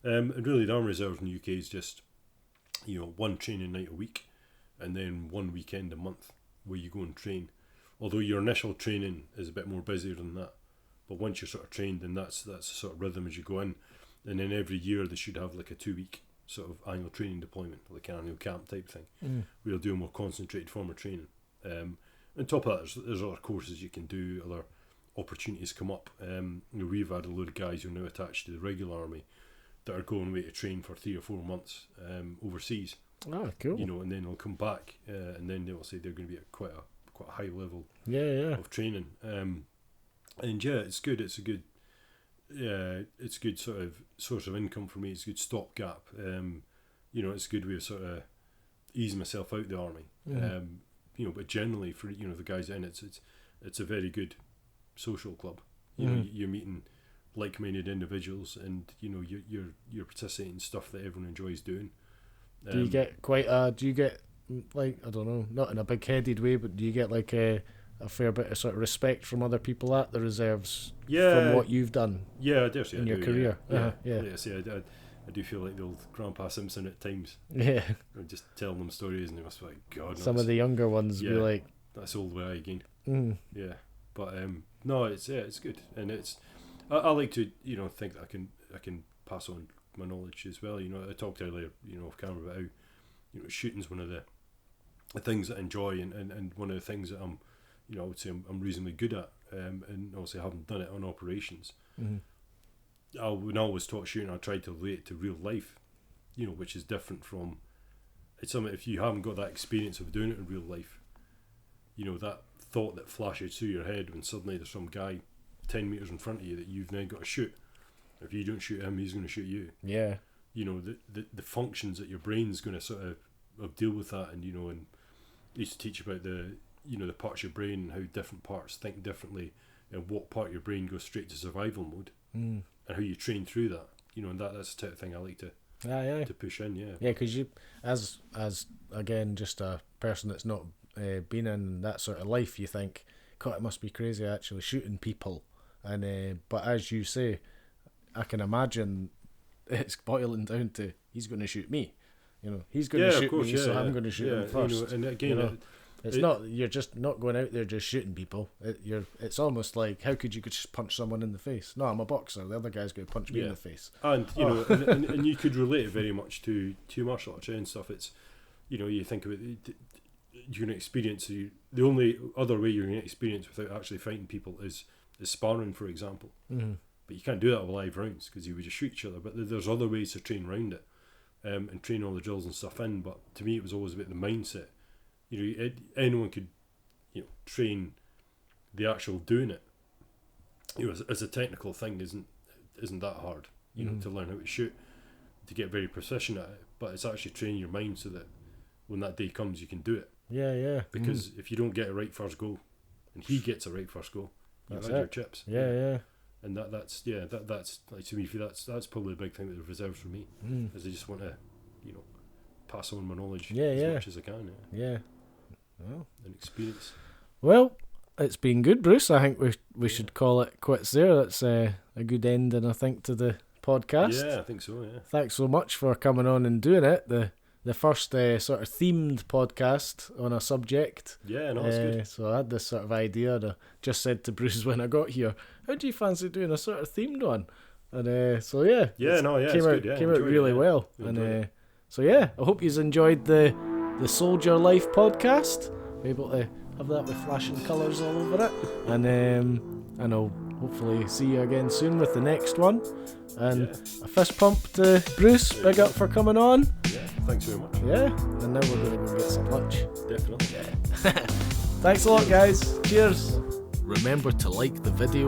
And really, the army reserves in the UK is just, one training night a week, and then one weekend a month where you go and train. Although your initial training is a bit more busier than that, but once you're sort of trained, then that's the sort of rhythm as you go in, and then every year they should have like a 2-week sort of annual training deployment, like an annual camp type thing, where you'll do a more concentrated form of training. On top of that, there's other courses you can do, other opportunities come up. We've had a load of guys who are now attached to the regular army that are going away to train for 3 or 4 months overseas. Oh, cool. And then they'll come back, and then they'll say they're going to be at quite a high level of training. And yeah, it's good. It's a good, it's good sort of source of income for me. It's a good stopgap. It's a good way of sort of easing myself out the army. But generally for the guys in it's a very good social club. You're meeting like-minded individuals, and you're participating in stuff that everyone enjoys doing. Do you get like, I don't know, not in a big-headed way, but do you get like a fair bit of sort of respect from other people at the reserves from what you've done? Yeah, I dare say in your career. I do feel like the old Grandpa Simpson at times. Yeah. I'm just telling them stories, and they must be like, God. Some of the younger ones be like, that's old way again. Yeah, but no, it's good, and I like to think that I can pass on my knowledge as well. I talked earlier off camera about how shooting's one of the things that I enjoy, and one of the things that I would say I'm reasonably good at, and obviously I haven't done it on operations. When I was taught shooting, I tried to relate it to real life, which is different from, it's something, if you haven't got that experience of doing it in real life, that thought that flashes through your head when suddenly there's some guy 10 metres in front of you that you've now got to shoot. If you don't shoot him, he's going to shoot you. Yeah. The functions that your brain's going to sort of deal with that, and and I used to teach about the parts of your brain and how different parts think differently, and what part of your brain goes straight to survival mode, and how you train through that. And that's the type of thing I like to push in. Yeah, because you, as again, just a person that's not been in that sort of life, you think, God, it must be crazy actually shooting people, and but as you say, I can imagine it's boiling down to he's going to shoot me. He's going to shoot me, so I'm going to shoot him first. And again, it's not, you're just not going out there just shooting people. It's almost like, how could you just punch someone in the face? No, I'm a boxer. The other guy's going to punch me in the face. And and you could relate it very much to martial arts and stuff. It's you think about it, you're going to experience the only other way you're going to experience without actually fighting people is sparring, for example. But you can't do that with live rounds because you would just shoot each other. But there's other ways to train around it, and train all the drills and stuff in. But to me, it was always about the mindset. Anyone could, train the actual doing it. As a technical thing isn't that hard. To learn how to shoot, to get very precision at it. But it's actually training your mind so that when that day comes, you can do it. Yeah. Because if you don't get it right first go, and he gets it right first go, you've had your chips. Yeah. And that's like, to me, that's probably a big thing that they've reserved for me, is I just want to, pass on my knowledge as much as I can. Yeah. Well, and experience. Well, it's been good, Bruce. I think we should call it quits there. That's a good ending, I think, to the podcast. Yeah, I think so. Yeah. Thanks so much for coming on and doing it. The first sort of themed podcast on a subject. Yeah, no, that's good. So I had this sort of idea, and I just said to Bruce when I got here, how do you fancy doing a sort of themed one? And so came out really well. And so I hope you've enjoyed the Soldier Life podcast. We're able to have that with flashing colours all over it, and I'll hopefully see you again soon with the next one. And a fist pump to Bruce. Big up for coming on. Yeah, thanks very much. Yeah, and now we're going to go get some lunch. Definitely. Yeah. Thanks a lot, guys. Cheers. Remember to like the video,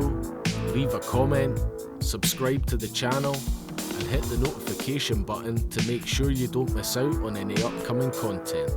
leave a comment, subscribe to the channel, and hit the notification button to make sure you don't miss out on any upcoming content.